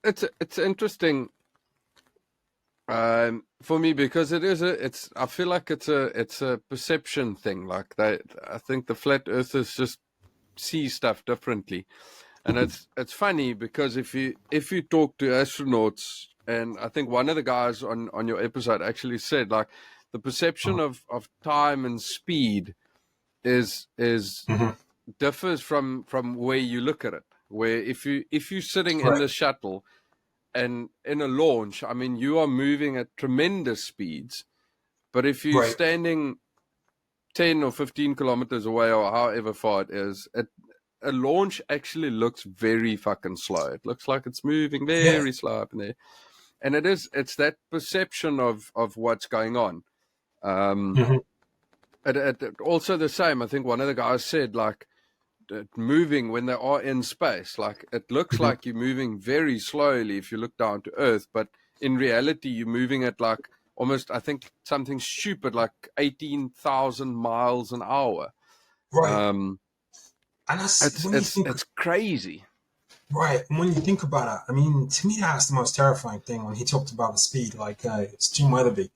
Speaker 1: It's interesting for me because it's I feel like it's a perception thing. Like I think the flat earthers just see stuff differently. And it's funny because if you talk to astronauts, and I think one of the guys on your episode actually said like the perception of time and speed is
Speaker 3: Mm-hmm.
Speaker 1: differs from where you look at it. Where if you're sitting in
Speaker 3: Correct.
Speaker 1: the shuttle and in a launch, I mean you are moving at tremendous speeds. But if you're
Speaker 3: Right.
Speaker 1: standing 10 or 15 kilometers away or however far it is, a launch actually looks very fucking slow. It looks like it's moving
Speaker 3: Yeah.
Speaker 1: very slow up in there. And it's that perception of what's going on.
Speaker 3: Mm-hmm.
Speaker 1: Also the same, I think one of the guys said, like, moving when they are in space, like, it looks
Speaker 3: Mm-hmm.
Speaker 1: like you're moving very slowly if you look down to Earth, but in reality, you're moving at, like, almost, I think, something stupid, like 18,000 miles an hour.
Speaker 3: Right.
Speaker 1: Um,
Speaker 3: And that's when you think
Speaker 1: it's crazy.
Speaker 3: right. And when you think about it, I mean, to me, that's the most terrifying thing when he talked about the speed. Like it's Jim Weatherby,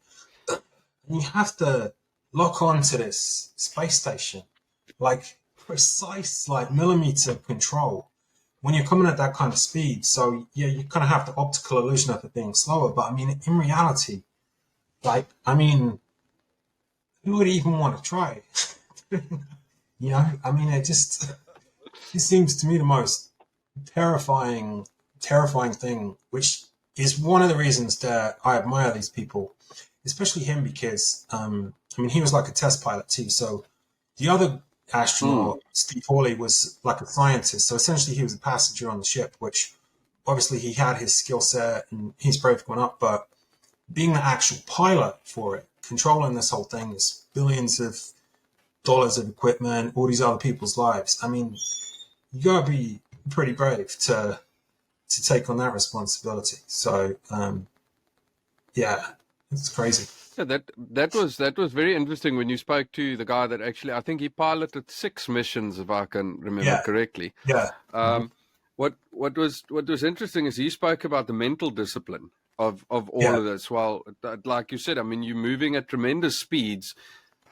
Speaker 3: and you have to lock onto this space station, like precise, like millimeter control when you're coming at that kind of speed. So yeah, you kind of have the optical illusion of it being slower. But I mean, in reality, like I mean, who would even want to try? You know, I mean, it seems to me the most terrifying thing, which is one of the reasons that I admire these people, especially him because I mean he was like a test pilot too. So the other
Speaker 1: Mm.
Speaker 3: astronaut, Steve Hawley, was like a scientist. So essentially he was a passenger on the ship, which obviously he had his skill set and he's brave going up, but being the actual pilot for it, controlling this whole thing, is billions of dollars of equipment, all these other people's lives. I mean, you gotta be pretty brave to take on that responsibility. So yeah, it's crazy.
Speaker 1: Yeah, that was very interesting when you spoke to the guy that actually, I think he piloted 6 missions, if I can remember
Speaker 3: Yeah,
Speaker 1: correctly.
Speaker 3: yeah,
Speaker 1: What was interesting is he spoke about the mental discipline of all of this. Well, like you said, I mean, you're moving at tremendous speeds,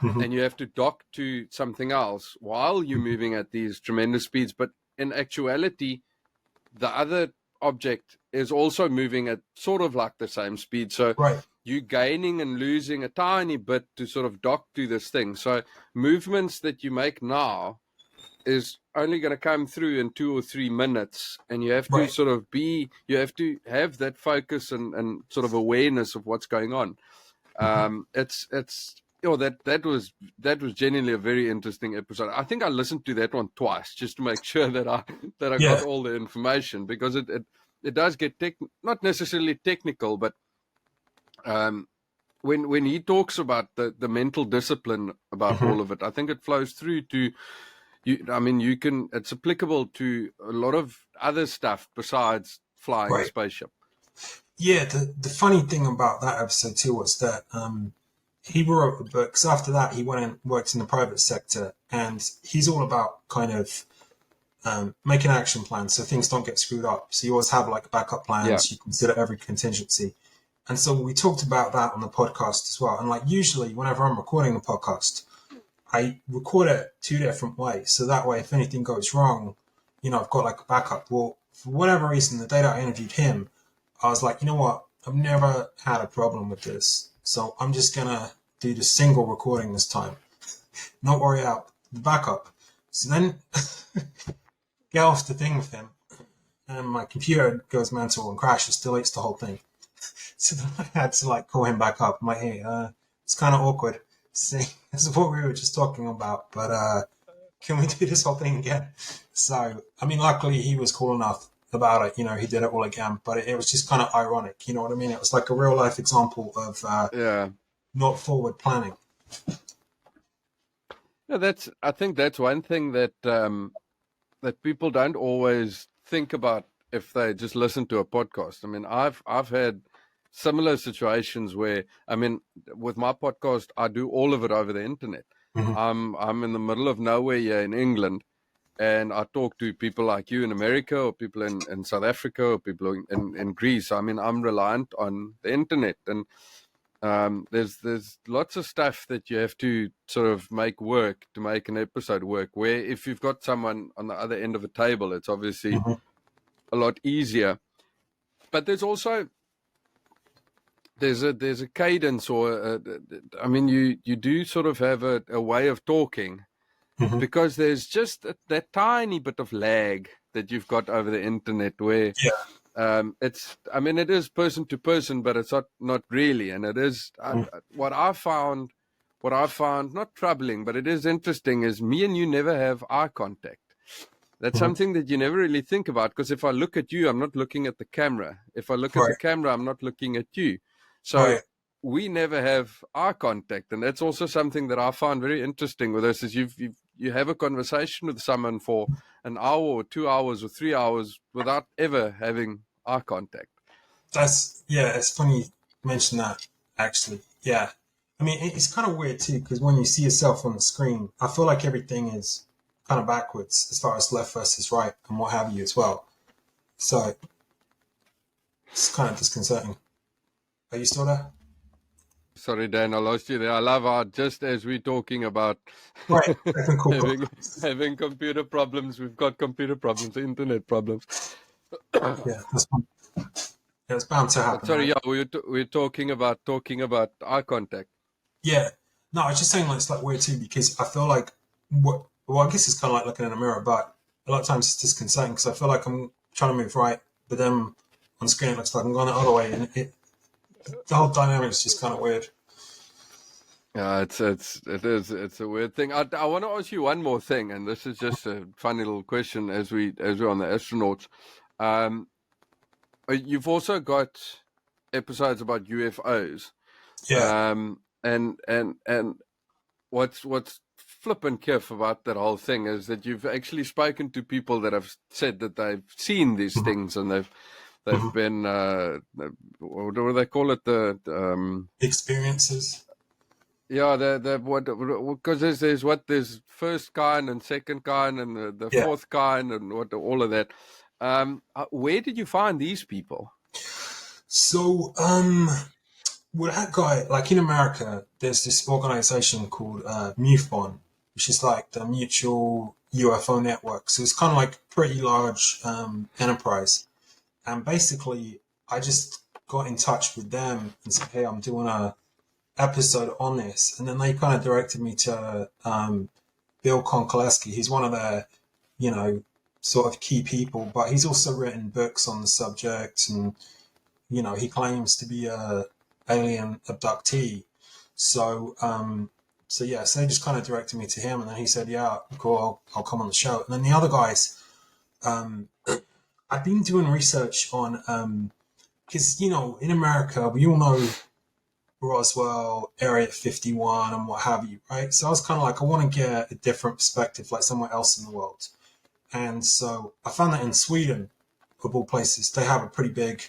Speaker 1: and you have to dock to something else while you're moving at these tremendous speeds. But in actuality, the other object is also moving at sort of like the same speed. So
Speaker 3: Right.
Speaker 1: you're gaining and losing a tiny bit to sort of dock to this thing. So movements that you make now is only going to come through in 2 or 3 minutes, and you have to
Speaker 3: Right.
Speaker 1: sort of you have to have that focus and sort of awareness of what's going on. It's that was genuinely a very interesting episode. I think I listened to that one twice just to make sure that I got all the information, because it does get not necessarily technical, but when he talks about the mental discipline about all of it, I think it flows through to you. I mean, it's applicable to a lot of other stuff besides flying a spaceship.
Speaker 3: Yeah, the funny thing about that episode too was that he wrote the books. After that, he went and worked in the private sector, and he's all about kind of making action plans so things don't get screwed up. So you always have like backup plans. You consider every contingency. And so we talked about that on the podcast as well. And like usually whenever I'm recording a podcast, I record it 2 different ways. So that way, if anything goes wrong, I've got like a backup. Well, for whatever reason, the day that I interviewed him, I was like, you know what? I've never had a problem with this. So I'm just going to do the single recording this time. Not worry about the backup. So then get off the thing with him, and my computer goes mental and crashes, deletes the whole thing. So then I had to like call him back up. I'm like, hey, it's kind of awkward. See, this is what we were just talking about, but can we do this whole thing again? So, I mean, luckily he was cool enough about it. He did it all again, but it was just kind of ironic. You know what I mean? It was like a real life example of not forward planning.
Speaker 1: Yeah, I think that's one thing that that people don't always think about if they just listen to a podcast. I mean, I've had similar situations where, I mean, with my podcast, I do all of it over the internet. I'm in the middle of nowhere here in England, and I talk to people like you in America, or people in South Africa, or people in Greece. I mean, I'm reliant on the internet, and there's lots of stuff that you have to sort of make work to make an episode work, where if you've got someone on the other end of a table, it's obviously a lot easier. But there's also there's a cadence, or I mean, you do sort of have a way of talking, because there's just that tiny bit of lag that you've got over the internet, where it is person to person, but it's not really. And it is what I found not troubling, but it is interesting, is me and you never have eye contact. That's something that you never really think about, because if I look at you, I'm not looking at the camera. If I look at the camera, I'm not looking at you. So we never have eye contact, and that's also something that I find very interesting with this. Is you have a conversation with someone for an hour or 2 hours or 3 hours without ever having eye contact.
Speaker 3: It's funny you mention that, actually. Yeah, I mean, it's kind of weird too, because when you see yourself on the screen, I feel like everything is kind of backwards as far as left versus right and what have you as well. So it's kind of disconcerting. Are you still there?
Speaker 1: Sorry, Dan, I lost you there. I love how just as we're talking about having computer problems, we've got computer problems, internet problems.
Speaker 3: Yeah, that's fine. Yeah, it's bound to happen.
Speaker 1: Sorry, we're talking about eye contact.
Speaker 3: Yeah, no, I was just saying, like, it's like weird too, because I feel like I guess it's kind of like looking in a mirror, but a lot of times it's disconcerting because I feel like I'm trying to move right, but then on screen it looks like I'm going the other way, and the whole dynamic is just kind of weird.
Speaker 1: Yeah, it's a weird thing. I want to ask you one more thing, and this is just a funny little question as we're on the astronauts. You've also got episodes about UFOs.
Speaker 3: Yeah.
Speaker 1: And what's flippin' kiff about that whole thing is that you've actually spoken to people that have said that they've seen these things, and they've been what do they call it, the
Speaker 3: experiences.
Speaker 1: Yeah, because there's first kind and second kind and the fourth kind and all of that. Where did you find these people?
Speaker 3: So, well, that guy, like in America, there's this organization called MUFON, which is like the Mutual UFO Network. So it's kind of like a pretty large enterprise. And basically, I just got in touch with them and said, "Hey, I'm doing a episode on this," and then they kind of directed me to Bill Konkoleski. He's one of their, you know, sort of key people, but he's also written books on the subject, and he claims to be a alien abductee. So, so they just kind of directed me to him, and then he said, "Yeah, cool, I'll come on the show." And then the other guys, um, I've been doing research on, because in America we all know Roswell, Area 51, and what have you, right? So I was kind of like, I want to get a different perspective, like somewhere else in the world. And so I found that in Sweden, of all places, they have a pretty big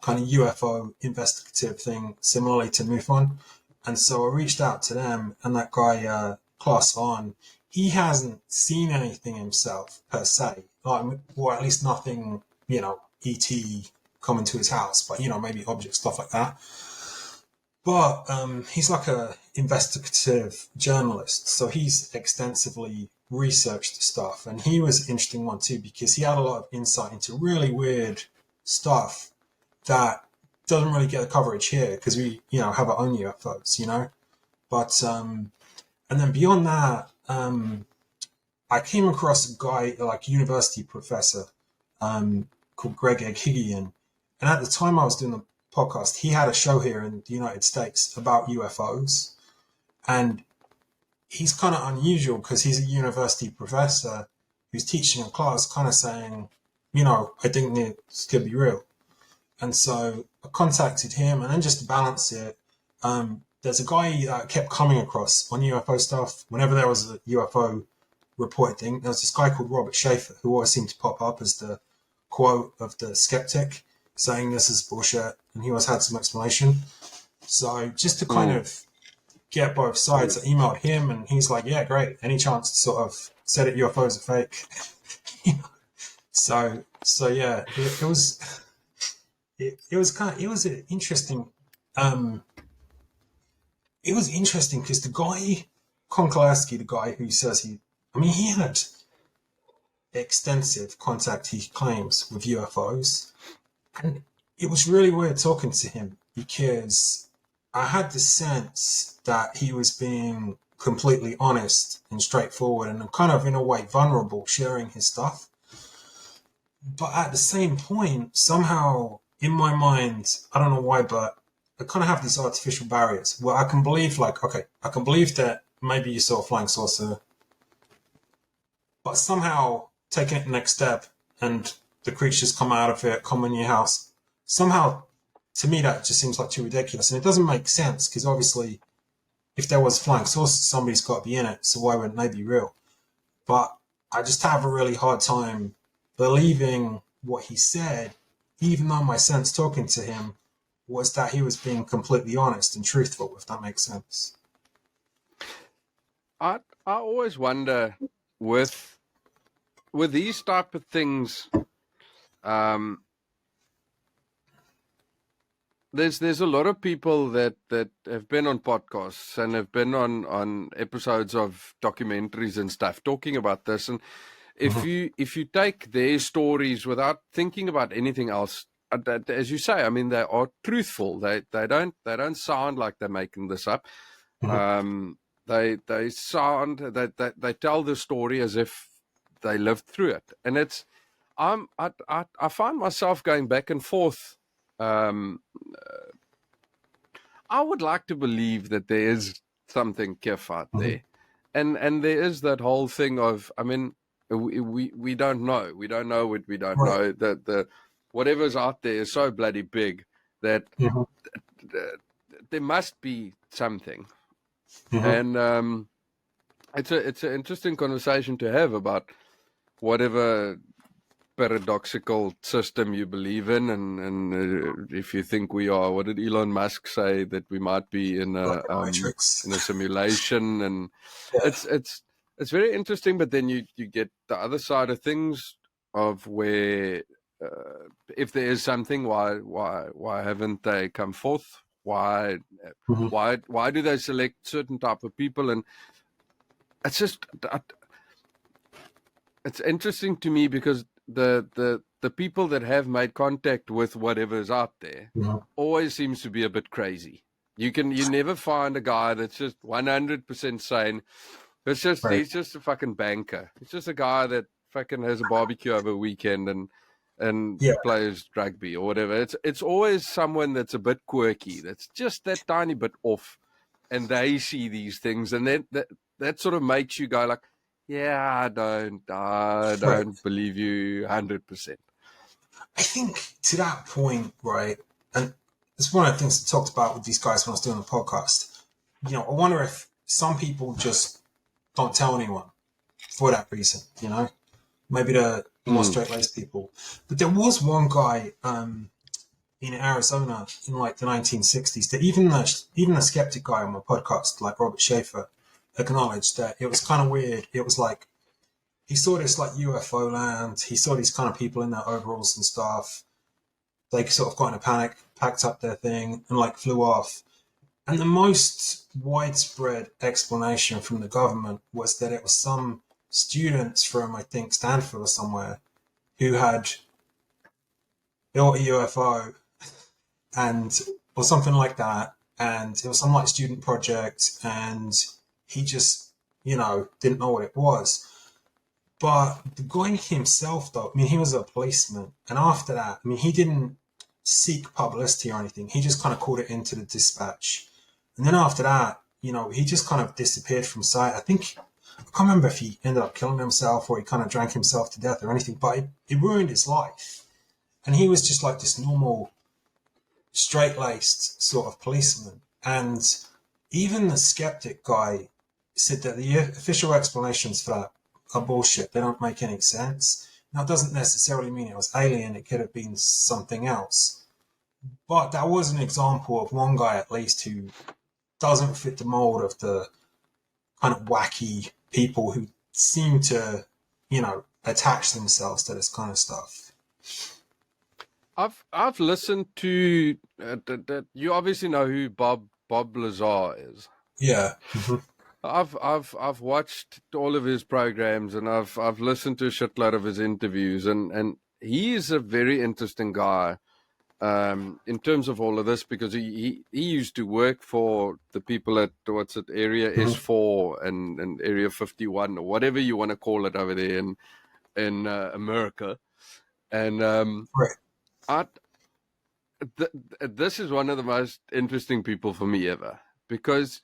Speaker 3: kind of UFO investigative thing, similarly to MUFON. And so I reached out to them, and that guy, Klaus on, he hasn't seen anything himself per se, like, or at least nothing, ET coming to his house, but maybe objects, stuff like that. But he's like a investigative journalist, so he's extensively researched the stuff, and he was an interesting one too because he had a lot of insight into really weird stuff that doesn't really get the coverage here because we, have our own UFOs, But and then beyond that, I came across a guy, like a university professor, called Greg Eghigian, and at the time I was doing the podcast, he had a show here in the United States about UFOs, and he's kind of unusual because he's a university professor who's teaching a class, kind of saying, I think this could be real. And so I contacted him, and then just to balance it, there's a guy that I kept coming across on UFO stuff. Whenever there was a UFO reported thing, there was this guy called Robert Schaefer who always seemed to pop up as the quote of the skeptic, saying this is bullshit, and he always had some explanation. So just to kind of get both sides, I emailed him, and he's like, "Yeah, great. Any chance to sort of say that UFOs are fake?" So yeah, it was interesting. It was interesting because the guy Konkoleski, the guy who says he had extensive contact, he claims, with UFOs. And it was really weird talking to him because I had the sense that he was being completely honest and straightforward and kind of in a way vulnerable, sharing his stuff. But at the same point, somehow in my mind, I don't know why, but I kind of have these artificial barriers where I can believe, like, okay, I can believe that maybe you saw a flying saucer, but somehow taking it the next step and the creatures come out of it, come in your house, somehow to me that just seems like too ridiculous. And it doesn't make sense because obviously if there was flying saucers, somebody's got to be in it, so why wouldn't they be real? But I just have a really hard time believing what he said, even though my sense talking to him was that he was being completely honest and truthful, if that makes sense.
Speaker 1: I always wonder with these type of things. There's a lot of people that have been on podcasts and have been on episodes of documentaries and stuff talking about this. And if you take their stories without thinking about anything else, as you say, I mean, they are truthful. They don't sound like they're making this up. They sound that they tell the story as if they lived through it, and it's I find myself going back and forth. I would like to believe that there is something kif out there, and there is that whole thing of, I mean, we don't know. We don't know what we don't know. That the whatever's out there is so bloody big that there must be something. And it's an interesting conversation to have about whatever paradoxical system you believe in, and if you think we are, what did Elon Musk say, that we might be in a simulation, and it's very interesting. But then you get the other side of things, of where if there is something, why haven't they come forth? Why do they select certain type of people? And it's just it's interesting to me because the people that have made contact with whatever's out there always seems to be a bit crazy. You never find a guy that's just 100% sane. He's just a fucking banker. He's just a guy that fucking has a barbecue over a weekend and plays rugby or whatever. It's always someone that's a bit quirky, that's just that tiny bit off, and they see these things, and then that sort of makes you go like, yeah, I don't believe you 100%.
Speaker 3: I think to that point, right, and it's one of the things I talked about with these guys when I was doing the podcast. You know, I wonder if some people just don't tell anyone for that reason, you know? Maybe the more straight-laced people. But there was one guy in Arizona in like the 1960s that even the skeptic guy on my podcast, like Robert Schaefer, acknowledged that it was kind of weird. It was like he saw this like UFO land. He saw these kind of people in their overalls and stuff. They sort of got in a panic, packed up their thing, and like flew off. And the most widespread explanation from the government was that it was some students from, I think, Stanford or somewhere who had built a UFO or something like that. And it was some like student project, and he just, didn't know what it was. But the guy himself, though, I mean, he was a policeman. And after that, I mean, he didn't seek publicity or anything. He just kind of called it into the dispatch. And then after that, he just kind of disappeared from sight. I can't remember if he ended up killing himself or he kind of drank himself to death or anything, but it ruined his life. And he was just like this normal, straight-laced sort of policeman. And even the skeptic guy said that the official explanations for that are bullshit. They don't make any sense. Now, it doesn't necessarily mean it was alien. It could have been something else. But that was an example of one guy, at least, who doesn't fit the mold of the kind of wacky people who seem to, attach themselves to this kind of stuff.
Speaker 1: I've listened to you obviously know who Bob Lazar is.
Speaker 3: Yeah.
Speaker 1: I've watched all of his programs, and I've listened to a shitload of his interviews, and he's a very interesting guy in terms of all of this, because he used to work for the people at Area S4 and Area 51 or whatever you want to call it over there in America, and this is one of the most interesting people for me ever, because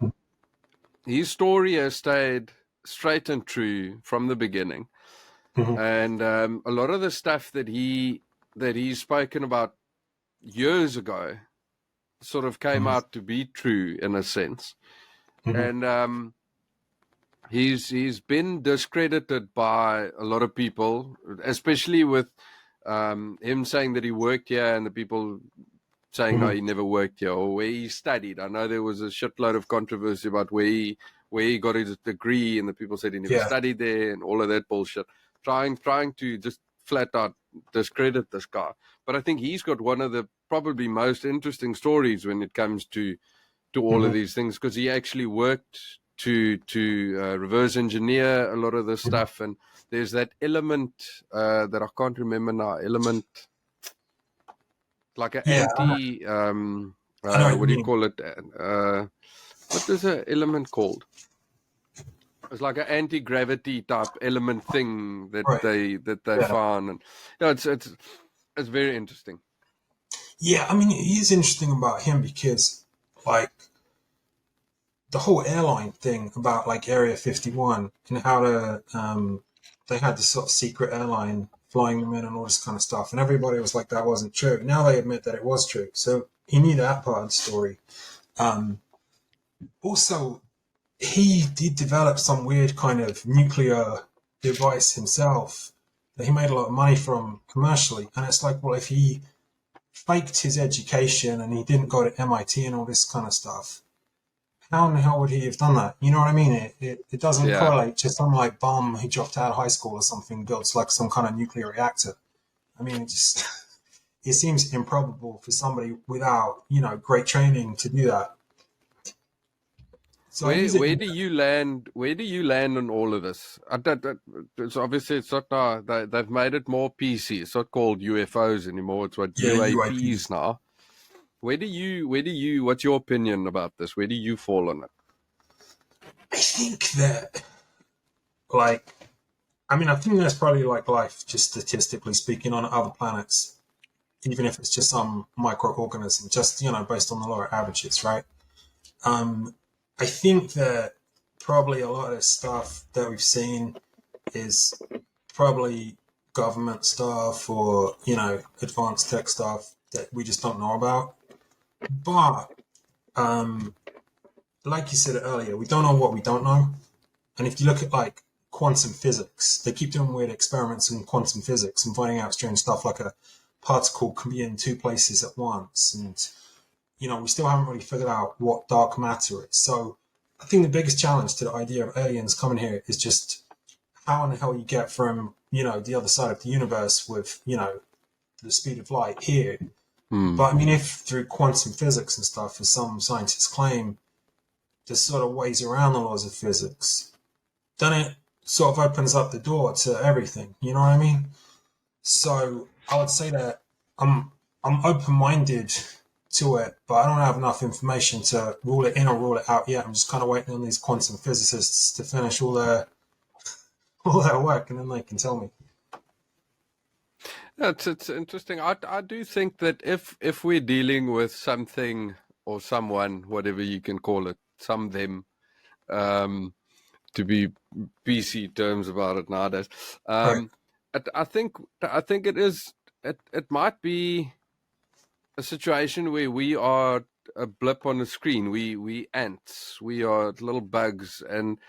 Speaker 1: his story has stayed straight and true from the beginning, and a lot of the stuff that he's spoken about years ago sort of came out to be true in a sense, and he's been discredited by a lot of people, especially with him saying that he worked here and the people saying no, he never worked here, or where he studied. I know there was a shitload of controversy about where he got his degree, and the people said he never studied there and all of that bullshit, trying to just flat out discredit this guy. But I think he's got one of the probably most interesting stories when it comes to all of these things, because he actually worked to reverse engineer a lot of this stuff, and there's that element that I can't remember now, like an anti what do you call it, what is the element called? It's like an anti-gravity type element thing that they found, and it's very interesting.
Speaker 3: Yeah, I mean, it is interesting about him because, like, the whole airline thing about like Area 51 and how they had this sort of secret airline flying them in and all this kind of stuff, and everybody was like that wasn't true. Now they admit that it was true, so he knew that part of the story. Also, he did develop some weird kind of nuclear device himself that he made a lot of money from commercially, and it's like, well, if he faked his education and he didn't go to MIT and all this kind of stuff, how in the hell would he have done that? You know what I mean? It doesn't correlate to some like bum who dropped out of high school or something, built like some kind of nuclear reactor. I mean, it just it seems improbable for somebody without, great training to do that. So I use it.
Speaker 1: Where do you land? Where do you land on all of this? It's obviously it's not now. They've made it more PC. It's not called UFOs anymore. It's what
Speaker 3: Yeah,
Speaker 1: UAPs
Speaker 3: UAPs.
Speaker 1: now. Where do you? What's your opinion about this? Where do you fall on it?
Speaker 3: I think that, like, I think there's probably like life, just statistically speaking, on other planets, even if it's just some microorganism, just based on the lower averages, right? I think that probably a lot of stuff that we've seen is probably government stuff or advanced tech stuff that we just don't know about. But like you said earlier, we don't know what we don't know. And if you look at like quantum physics, they keep doing weird experiments in quantum physics and finding out strange stuff like a particle can be in two places at once. And, we still haven't really figured out what dark matter is. So I think the biggest challenge to the idea of aliens coming here is just how in the hell you get from, the other side of the universe with, the speed of light here. But I mean, if through quantum physics and stuff, as some scientists claim, there's sort of ways around the laws of physics, then it sort of opens up the door to everything. You know what I mean? So I would say that I'm open-minded to it, but I don't have enough information to rule it in or rule it out yet. I'm just kind of waiting on these quantum physicists to finish all their work, and then they can tell me.
Speaker 1: Yeah, it's interesting. I do think that if we're dealing with something or someone, whatever you can call it, some them, to be PC terms about it nowadays,
Speaker 3: Right.
Speaker 1: I think it might be a situation where we are a blip on the screen. We ants. We are little bugs, and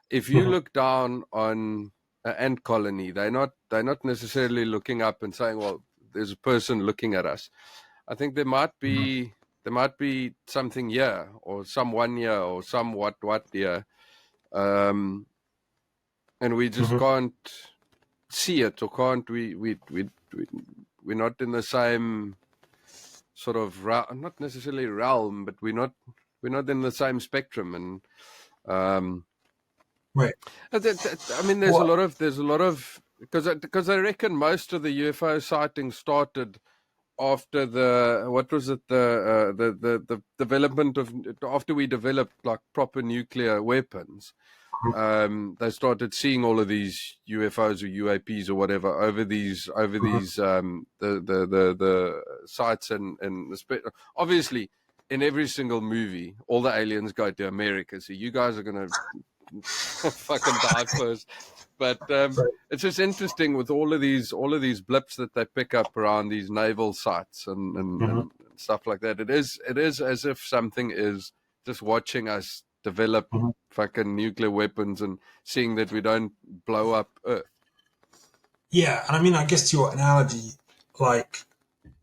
Speaker 1: if you look down on an ant colony, they're not necessarily looking up and saying, "Well, there's a person looking at us." I think there might be something here, or someone here, or some what here, and we just can't see it, or can't we're not in the same sort of not necessarily realm, but we're not in the same spectrum, and
Speaker 3: Right.
Speaker 1: I mean, there's a lot of because I reckon most of the UFO sightings started after the development of, after we developed like proper nuclear weapons. They started seeing all of these UFOs or UAPs or whatever over these the sites, and obviously in every single movie all the aliens go to America, so you guys are gonna fucking die first. But it's just interesting with all of these blips that they pick up around these naval sites and stuff like that. It is as if something is just watching us develop fucking nuclear weapons and seeing that we don't blow up Earth.
Speaker 3: Yeah, and I mean, I guess to your analogy, like,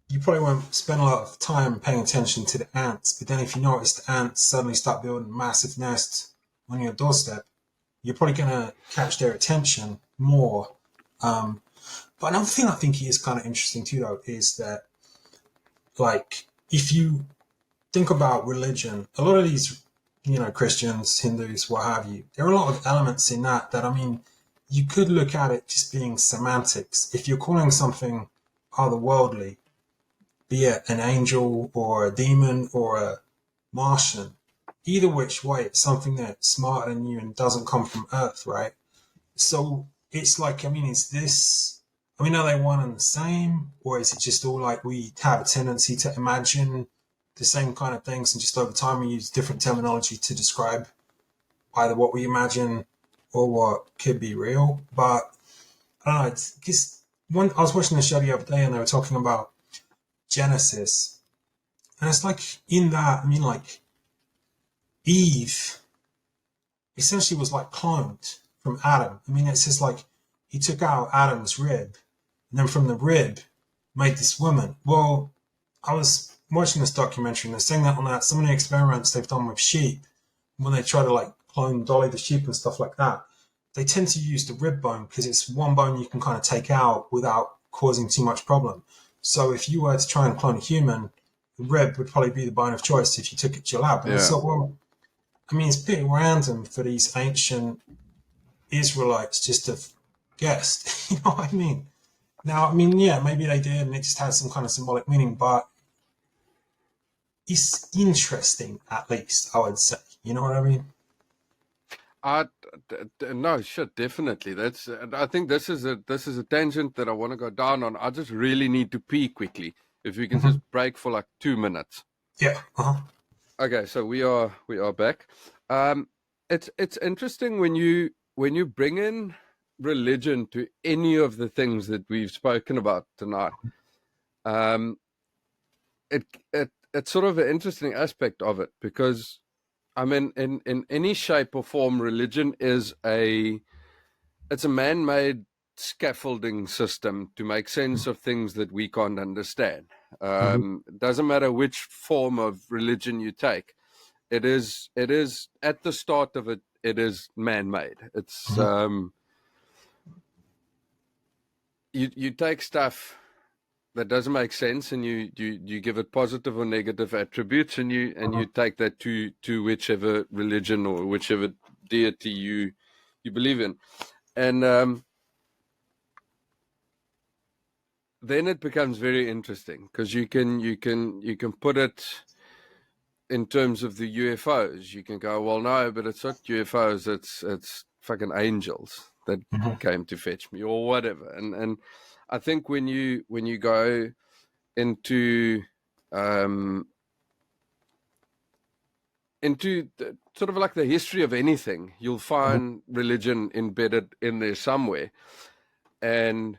Speaker 3: you probably won't spend a lot of time paying attention to the ants, but then if you notice the ants suddenly start building a massive nest on your doorstep, you're probably going to catch their attention more. But another thing I think is kind of interesting too, though, is that, like, if you think about religion, a lot of these, Christians, Hindus, what have you, there are a lot of elements in that, I mean, you could look at it just being semantics. If you're calling something otherworldly, be it an angel or a demon or a Martian, either which way, it's something that's smarter than you and doesn't come from Earth, right? So it's like, I mean, are they one and the same? Or is it just all like we have a tendency to imagine the same kind of things, and just over time we use different terminology to describe either what we imagine or what could be real? But I don't know, it's just I was watching a show the other day and they were talking about Genesis. And it's like, in that, I mean, like, Eve essentially was like cloned from Adam. I mean, it's just like he took out Adam's rib, and then from the rib made this woman. Well, I was watching this documentary and they're saying that on that some of the experiments they've done with sheep, when they try to like clone Dolly the sheep and stuff like that, they tend to use the rib bone because it's one bone you can kind of take out without causing too much problem. So if you were to try and clone a human, red would probably be the bone of choice if you took it to your lab. And I
Speaker 1: Yeah.
Speaker 3: thought, well, I mean, it's pretty random for these ancient Israelites just to have guessed. You know what I mean? Now, I mean, yeah, maybe they did, and it just had some kind of symbolic meaning, but it's interesting, at least, I would say. You know what I mean?
Speaker 1: No, shit, definitely. I think this is a tangent that I want to go down on. I just really need to pee quickly. If we can just break for like 2 minutes.
Speaker 3: Yeah.
Speaker 1: Okay, so we are back. It's interesting when you bring in religion to any of the things that we've spoken about tonight. It's sort of an interesting aspect of it, because I mean, in any shape or form, religion is it's a man-made scaffolding system to make sense of things that we can't understand. It doesn't matter which form of religion you take. It is at the start of it. It is man-made. It's you take stuff that doesn't make sense, and you give it positive or negative attributes, and you take that to whichever religion or whichever deity you believe in, and then it becomes very interesting, because you can put it in terms of the UFOs. You can go, well, no, but it's not UFOs. It's fucking angels that came to fetch me, or whatever. And I think when you go into sort of like the history of anything, you'll find religion embedded in there somewhere, and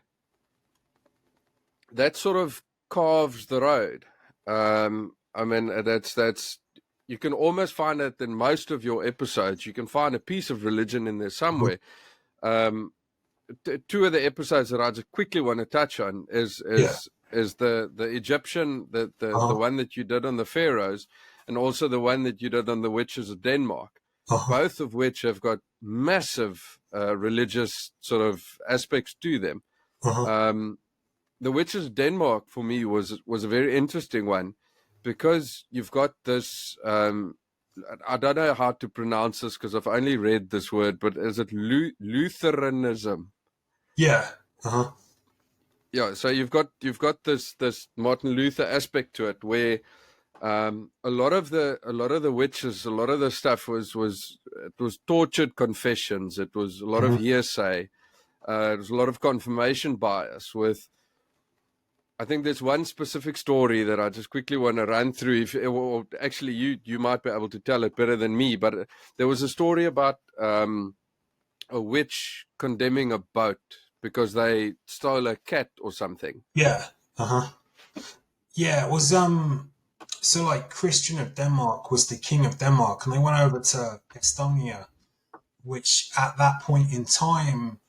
Speaker 1: that sort of carves the road. I mean, that's you can almost find it in most of your episodes. You can find a piece of religion in there somewhere. Two of the episodes that I just quickly want to touch on is the Egyptian, the one that you did on the pharaohs, and also the one that you did on the witches of Denmark, both of which have got massive religious sort of aspects to them. The witches of Denmark, for me, was a very interesting one, because you've got this, I don't know how to pronounce this because I've only read this word, but is it Lutheranism?
Speaker 3: Yeah.
Speaker 1: Yeah, so you've got this Martin Luther aspect to it, where a lot of the witches, a lot of the stuff was tortured confessions. It was a lot of hearsay. It was a lot of confirmation bias. With, I think there's one specific story that I just quickly want to run through. Or actually, you might be able to tell it better than me. But there was a story about a witch condemning a boat because they stole a cat or something.
Speaker 3: Yeah. Yeah, it was so like Christian of Denmark was the king of Denmark, and they went over to Estonia, which at that point in time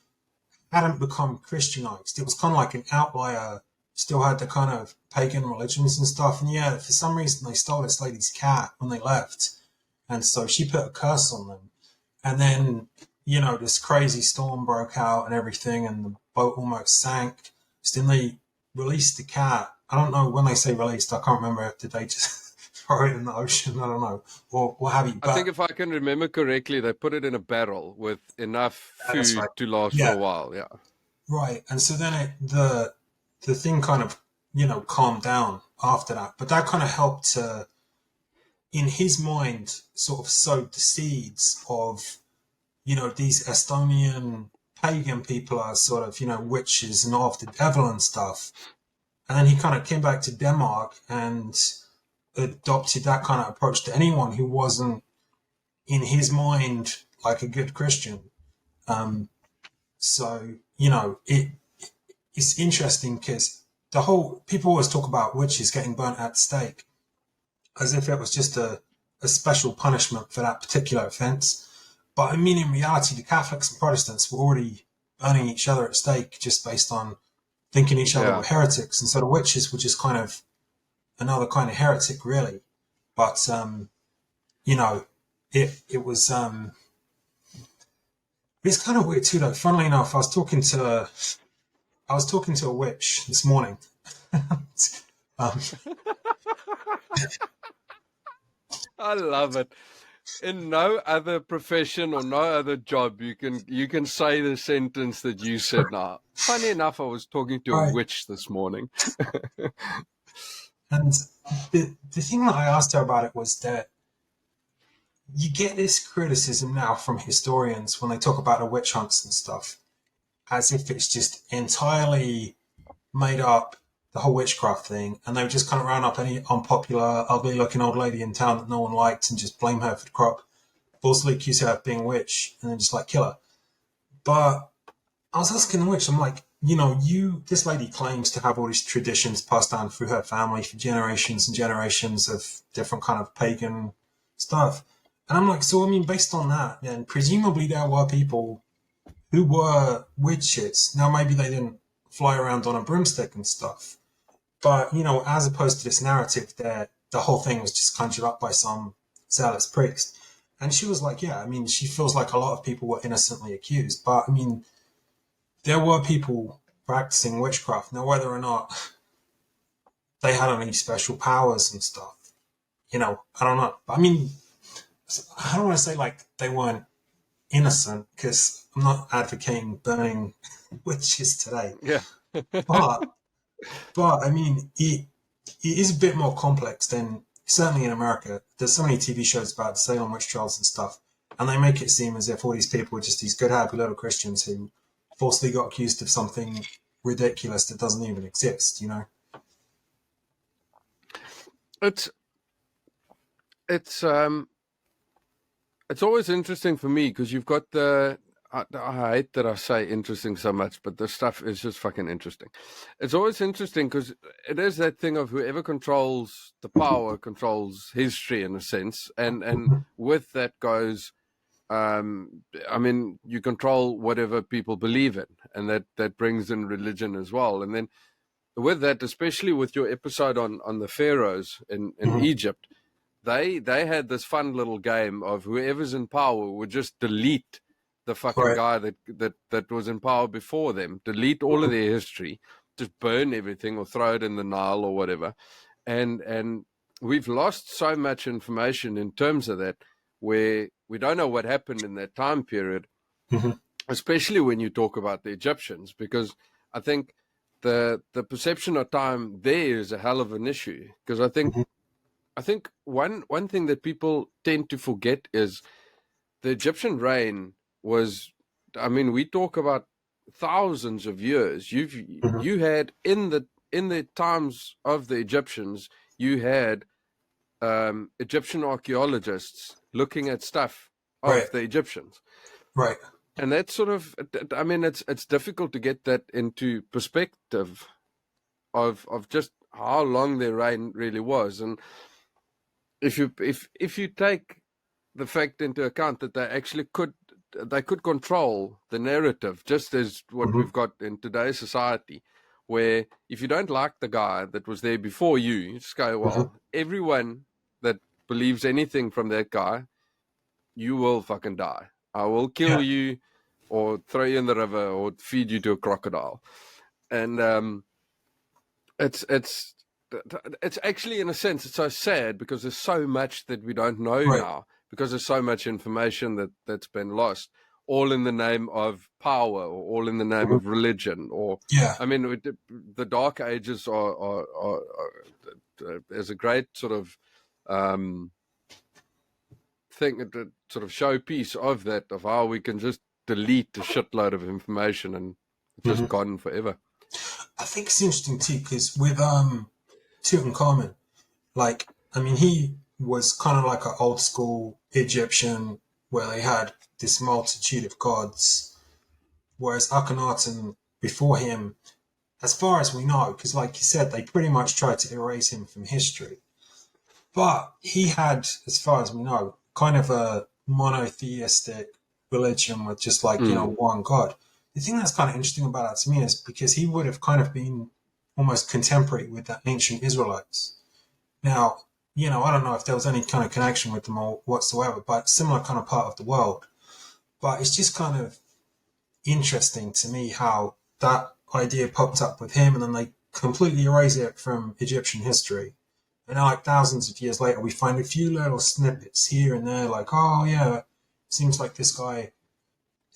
Speaker 3: hadn't become Christianized. It was kind of like an outlier, still had the kind of pagan religions and stuff. And yeah, for some reason they stole this lady's cat when they left, and so she put a curse on them. And then, you know, this crazy storm broke out and everything, and the boat almost sank. So then they released the cat. I don't know when they say released. I can't remember. Did they just throw it in the ocean? I don't know. Or what have you. But
Speaker 1: I think if I can remember correctly, they put it in a barrel with enough food to last for a while. Yeah.
Speaker 3: Right. And so then the thing kind of, you know, calmed down after that. But that kind of helped to, in his mind, sort of sowed the seeds of, you know, these Estonian pagan people are sort of, you know, witches and of the devil and stuff. And then he kind of came back to Denmark and adopted that kind of approach to anyone who wasn't, in his mind, like a good Christian. So, you know, it's interesting because people always talk about witches getting burnt at the stake as if it was just a special punishment for that particular offense. But I mean, in reality, the Catholics and Protestants were already burning each other at stake just based on thinking each other were heretics. And so the witches were just kind of another kind of heretic, really. But, you know, it was, it's kind of weird too, though. Funnily enough, I was talking to I was talking to a witch this morning. um,
Speaker 1: I love it. In no other profession or no other job you can say the sentence that you said now. Funny enough, I was talking to a
Speaker 3: right.
Speaker 1: witch this morning.
Speaker 3: And the thing that I asked her about it was that you get this criticism now from historians when they talk about the witch hunts and stuff, as if it's just entirely made up, the whole witchcraft thing, and they would just kind of round up any unpopular, ugly-looking old lady in town that no one liked and just blame her for the crop, falsely accuse her of being a witch, and then just like kill her. But I was asking the witch, I'm like, this lady claims to have all these traditions passed down through her family for generations and generations of different kind of pagan stuff. And I'm like, so I mean, based on that, then presumably there were people who were witches. Now maybe they didn't fly around on a broomstick and stuff, but as opposed to this narrative that the whole thing was just conjured up by some zealous priest. And she was like, yeah, I mean, she feels like a lot of people were innocently accused, but I mean, there were people practicing witchcraft. Now, whether or not they had any special powers and stuff, I don't know. But I mean, I don't want to say like they weren't innocent, because I'm not advocating burning witches today.
Speaker 1: Yeah.
Speaker 3: But I mean, it is a bit more complex than, certainly in America. There's so many TV shows about Salem witch trials and stuff, and they make it seem as if all these people are just these good, happy little Christians who falsely got accused of something ridiculous that doesn't even exist.
Speaker 1: It's always interesting for me because you've got I hate that I say interesting so much, but the stuff is just fucking interesting. It's always interesting because it is that thing of whoever controls the power controls history in a sense, and with that goes, I mean, you control whatever people believe in, and that brings in religion as well. And then with that, especially with your episode on the pharaohs in Egypt, they had this fun little game of whoever's in power would just delete the fucking guy that was in power before them, delete all of their history, just burn everything or throw it in the Nile or whatever. And we've lost so much information in terms of that, where we don't know what happened in that time period, especially when you talk about the Egyptians, because I think the perception of time there is a hell of an issue. Because I think one thing that people tend to forget is the Egyptian reign was, I mean, we talk about thousands of years. You had in the times of the Egyptians, you had Egyptian archaeologists looking at stuff of the Egyptians.
Speaker 3: Right.
Speaker 1: And that's sort of, I mean, it's difficult to get that into perspective of just how long their reign really was. And if you take the fact into account that they could control the narrative, just as what we've got in today's society, where if you don't like the guy that was there before you just go, well, everyone that believes anything from that guy, you will fucking die. I will kill you, or throw you in the river, or feed you to a crocodile. And it's actually, in a sense, it's so sad because there's so much that we don't know now, because there's so much information that's been lost, all in the name of power, or all in the name of religion, or I mean, the Dark Ages are there's a great sort of thing, a sort of showpiece of that, of how we can just delete a shitload of information and it's just gone forever.
Speaker 3: I think it's interesting too, because with Tutankhamun, like, I mean, he was kind of like an old school Egyptian where they had this multitude of gods, whereas Akhenaten before him, as far as we know, because like you said, they pretty much tried to erase him from history, but he had, as far as we know, kind of a monotheistic religion with just like, one god. The thing that's kind of interesting about that to me is because he would have kind of been almost contemporary with the ancient Israelites. Now, I don't know if there was any kind of connection with them or whatsoever, but similar kind of part of the world. But it's just kind of interesting to me how that idea popped up with him, and then they completely erase it from Egyptian history. And then, like thousands of years later, we find a few little snippets here and there, like, oh yeah, seems like this guy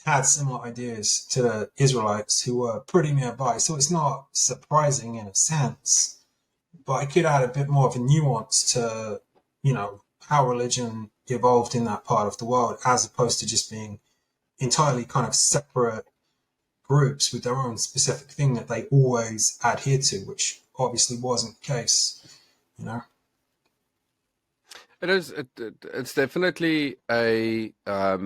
Speaker 3: had similar ideas to the Israelites who were pretty nearby. So it's not surprising in a sense, but it could add a bit more of a nuance to, how religion evolved in that part of the world, as opposed to just being entirely kind of separate groups with their own specific thing that they always adhere to, which obviously wasn't the case.
Speaker 1: It is. It's definitely a. I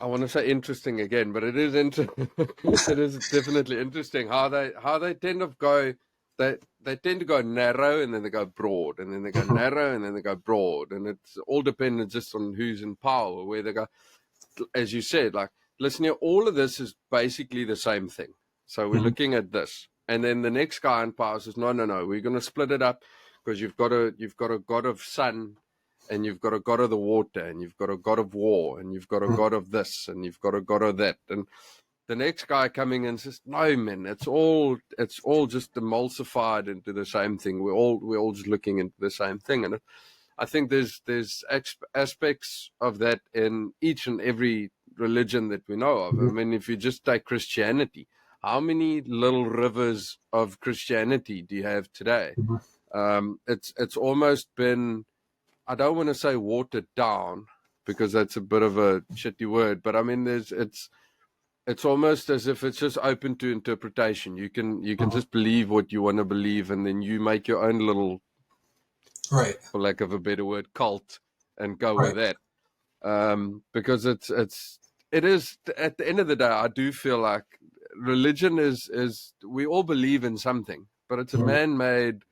Speaker 1: want to say interesting again, but it is it is definitely interesting how they tend to go. They tend to go narrow and then they go broad and then they go narrow and then they go broad, and it's all dependent just on who's in power, where they go. As you said, like, listen here, all of this is basically the same thing. So we're looking at this, and then the next guy in power says, no, we're going to split it up, because you've got a god of sun, and you've got a god of the water, and you've got a god of war, and you've got a god of this, and you've got a god of that. And the next guy coming in says, no, man, it's all just emulsified into the same thing. We're all just looking into the same thing. And I think there's aspects of that in each and every religion that we know of. I mean, if you just take Christianity, how many little rivers of Christianity do you have today? It's almost been, I don't want to say watered down, because that's a bit of a shitty word, but I mean, it's almost as if it's just open to interpretation. You can just believe what you want to believe, and then you make your own little,
Speaker 3: Right.
Speaker 1: for lack of a better word, cult, and go
Speaker 3: Right.
Speaker 1: with that. Because it is, at the end of the day, I do feel like religion is we all believe in something, but it's a man-made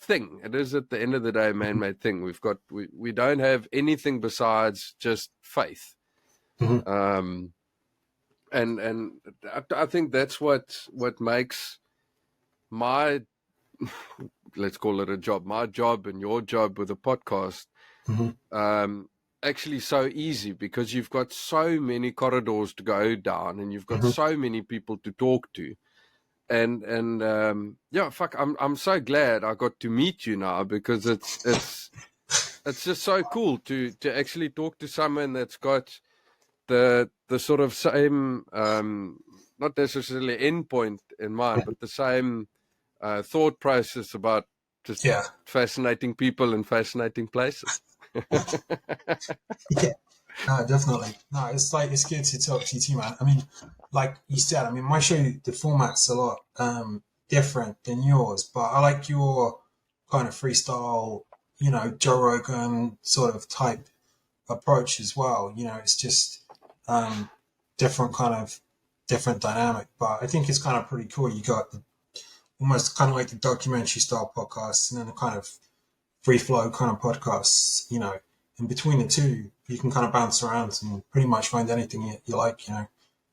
Speaker 1: thing. It is, at the end of the day, a man-made thing. We don't have anything besides just faith. And I think that's what makes my, let's call it a job, my job and your job with a podcast, actually so easy, because you've got so many corridors to go down, and you've got so many people to talk to. And yeah, fuck, I'm so glad I got to meet you now, because it's just so cool to actually talk to someone that's got the sort of same, not necessarily endpoint in mind, but the same thought process about just fascinating people and fascinating places.
Speaker 3: Yeah. No, definitely. No, it's good to talk to you too, man. I mean, like you said, I mean, my show, the format's a lot different than yours, but I like your kind of freestyle, Joe Rogan sort of type approach as well. It's just different dynamic, but I think it's kind of pretty cool. You got almost kind of like the documentary style podcasts, and then the kind of free flow kind of podcasts, in between the two, you can kind of bounce around and pretty much find anything you like, And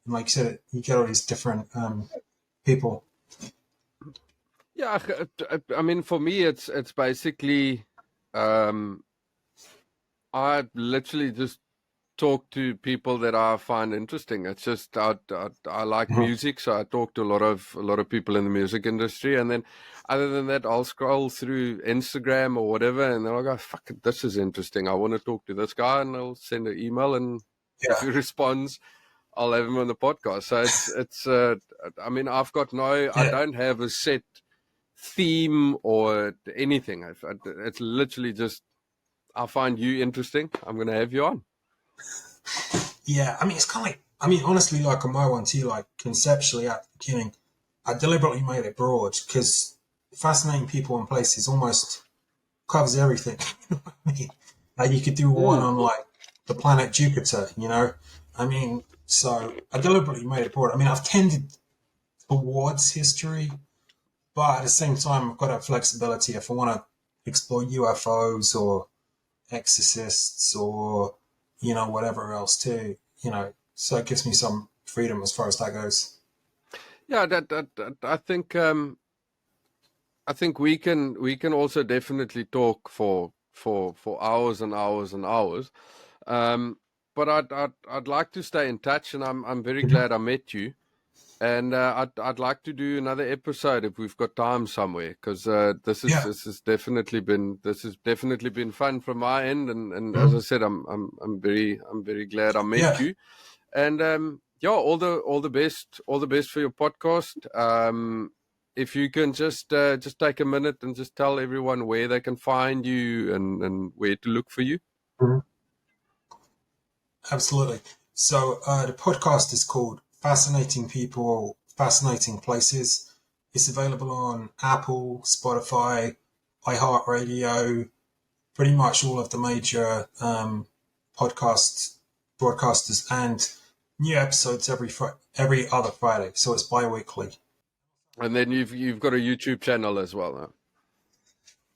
Speaker 3: like you said, you get all these different people.
Speaker 1: Yeah, I mean, for me, it's basically, I literally just talk to people that I find interesting. It's just I like music, so I talk to a lot of people in the music industry, and then other than that, I'll scroll through Instagram or whatever, and then I'll go, fuck it, this is interesting, I want to talk to this guy, and I'll send an email, and if he responds, I'll have him on the podcast. So it's I mean, I've got I don't have a set theme or anything. It's literally just, I find you interesting, I'm going to have you on.
Speaker 3: Yeah, I mean, it's kind of like, I mean, honestly, like on my one too, like conceptually at the beginning, I deliberately made it broad because fascinating people and places almost covers everything. You know what I mean? Like you could do one on like the planet Jupiter, I mean, so I deliberately made it broad. I mean, I've tended towards history, but at the same time, I've got that flexibility if I want to explore UFOs or exorcists or, whatever else too, so it gives me some freedom as far as that goes.
Speaker 1: Yeah, that I think we can also definitely talk for hours and hours and hours. But I'd like to stay in touch, and I'm very glad I met you. And I'd like to do another episode if we've got time somewhere, because this has definitely been fun from my end, and as I said, I'm very glad I met you, and all the best for your podcast. If you can just take a minute and just tell everyone where they can find you and where to look for you.
Speaker 3: Absolutely. So the podcast is called Fascinating People, Fascinating Places. It's available on Apple, Spotify, iHeartRadio, pretty much all of the major broadcasters, and new episodes every other Friday. So it's bi-weekly.
Speaker 1: And then you've got a YouTube channel as well, huh?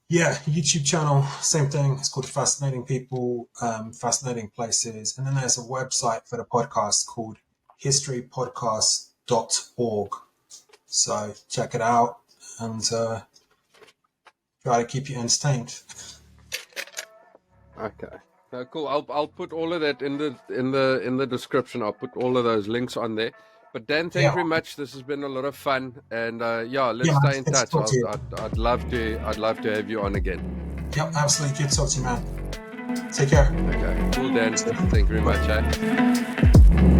Speaker 3: Yeah, YouTube channel, same thing. It's called Fascinating People, Fascinating Places. And then there's a website for the podcast called historypodcast.org. So check it out and try to keep you entertained.
Speaker 1: Okay. Cool. I'll put all of that in the description. I'll put all of those links on there. But Dan, thank you very much. This has been a lot of fun, and let's stay in touch. I'd love to have you on again.
Speaker 3: Yep, absolutely. Good to talk to you, man. Take care.
Speaker 1: Okay, cool, Dan. Thank you very much.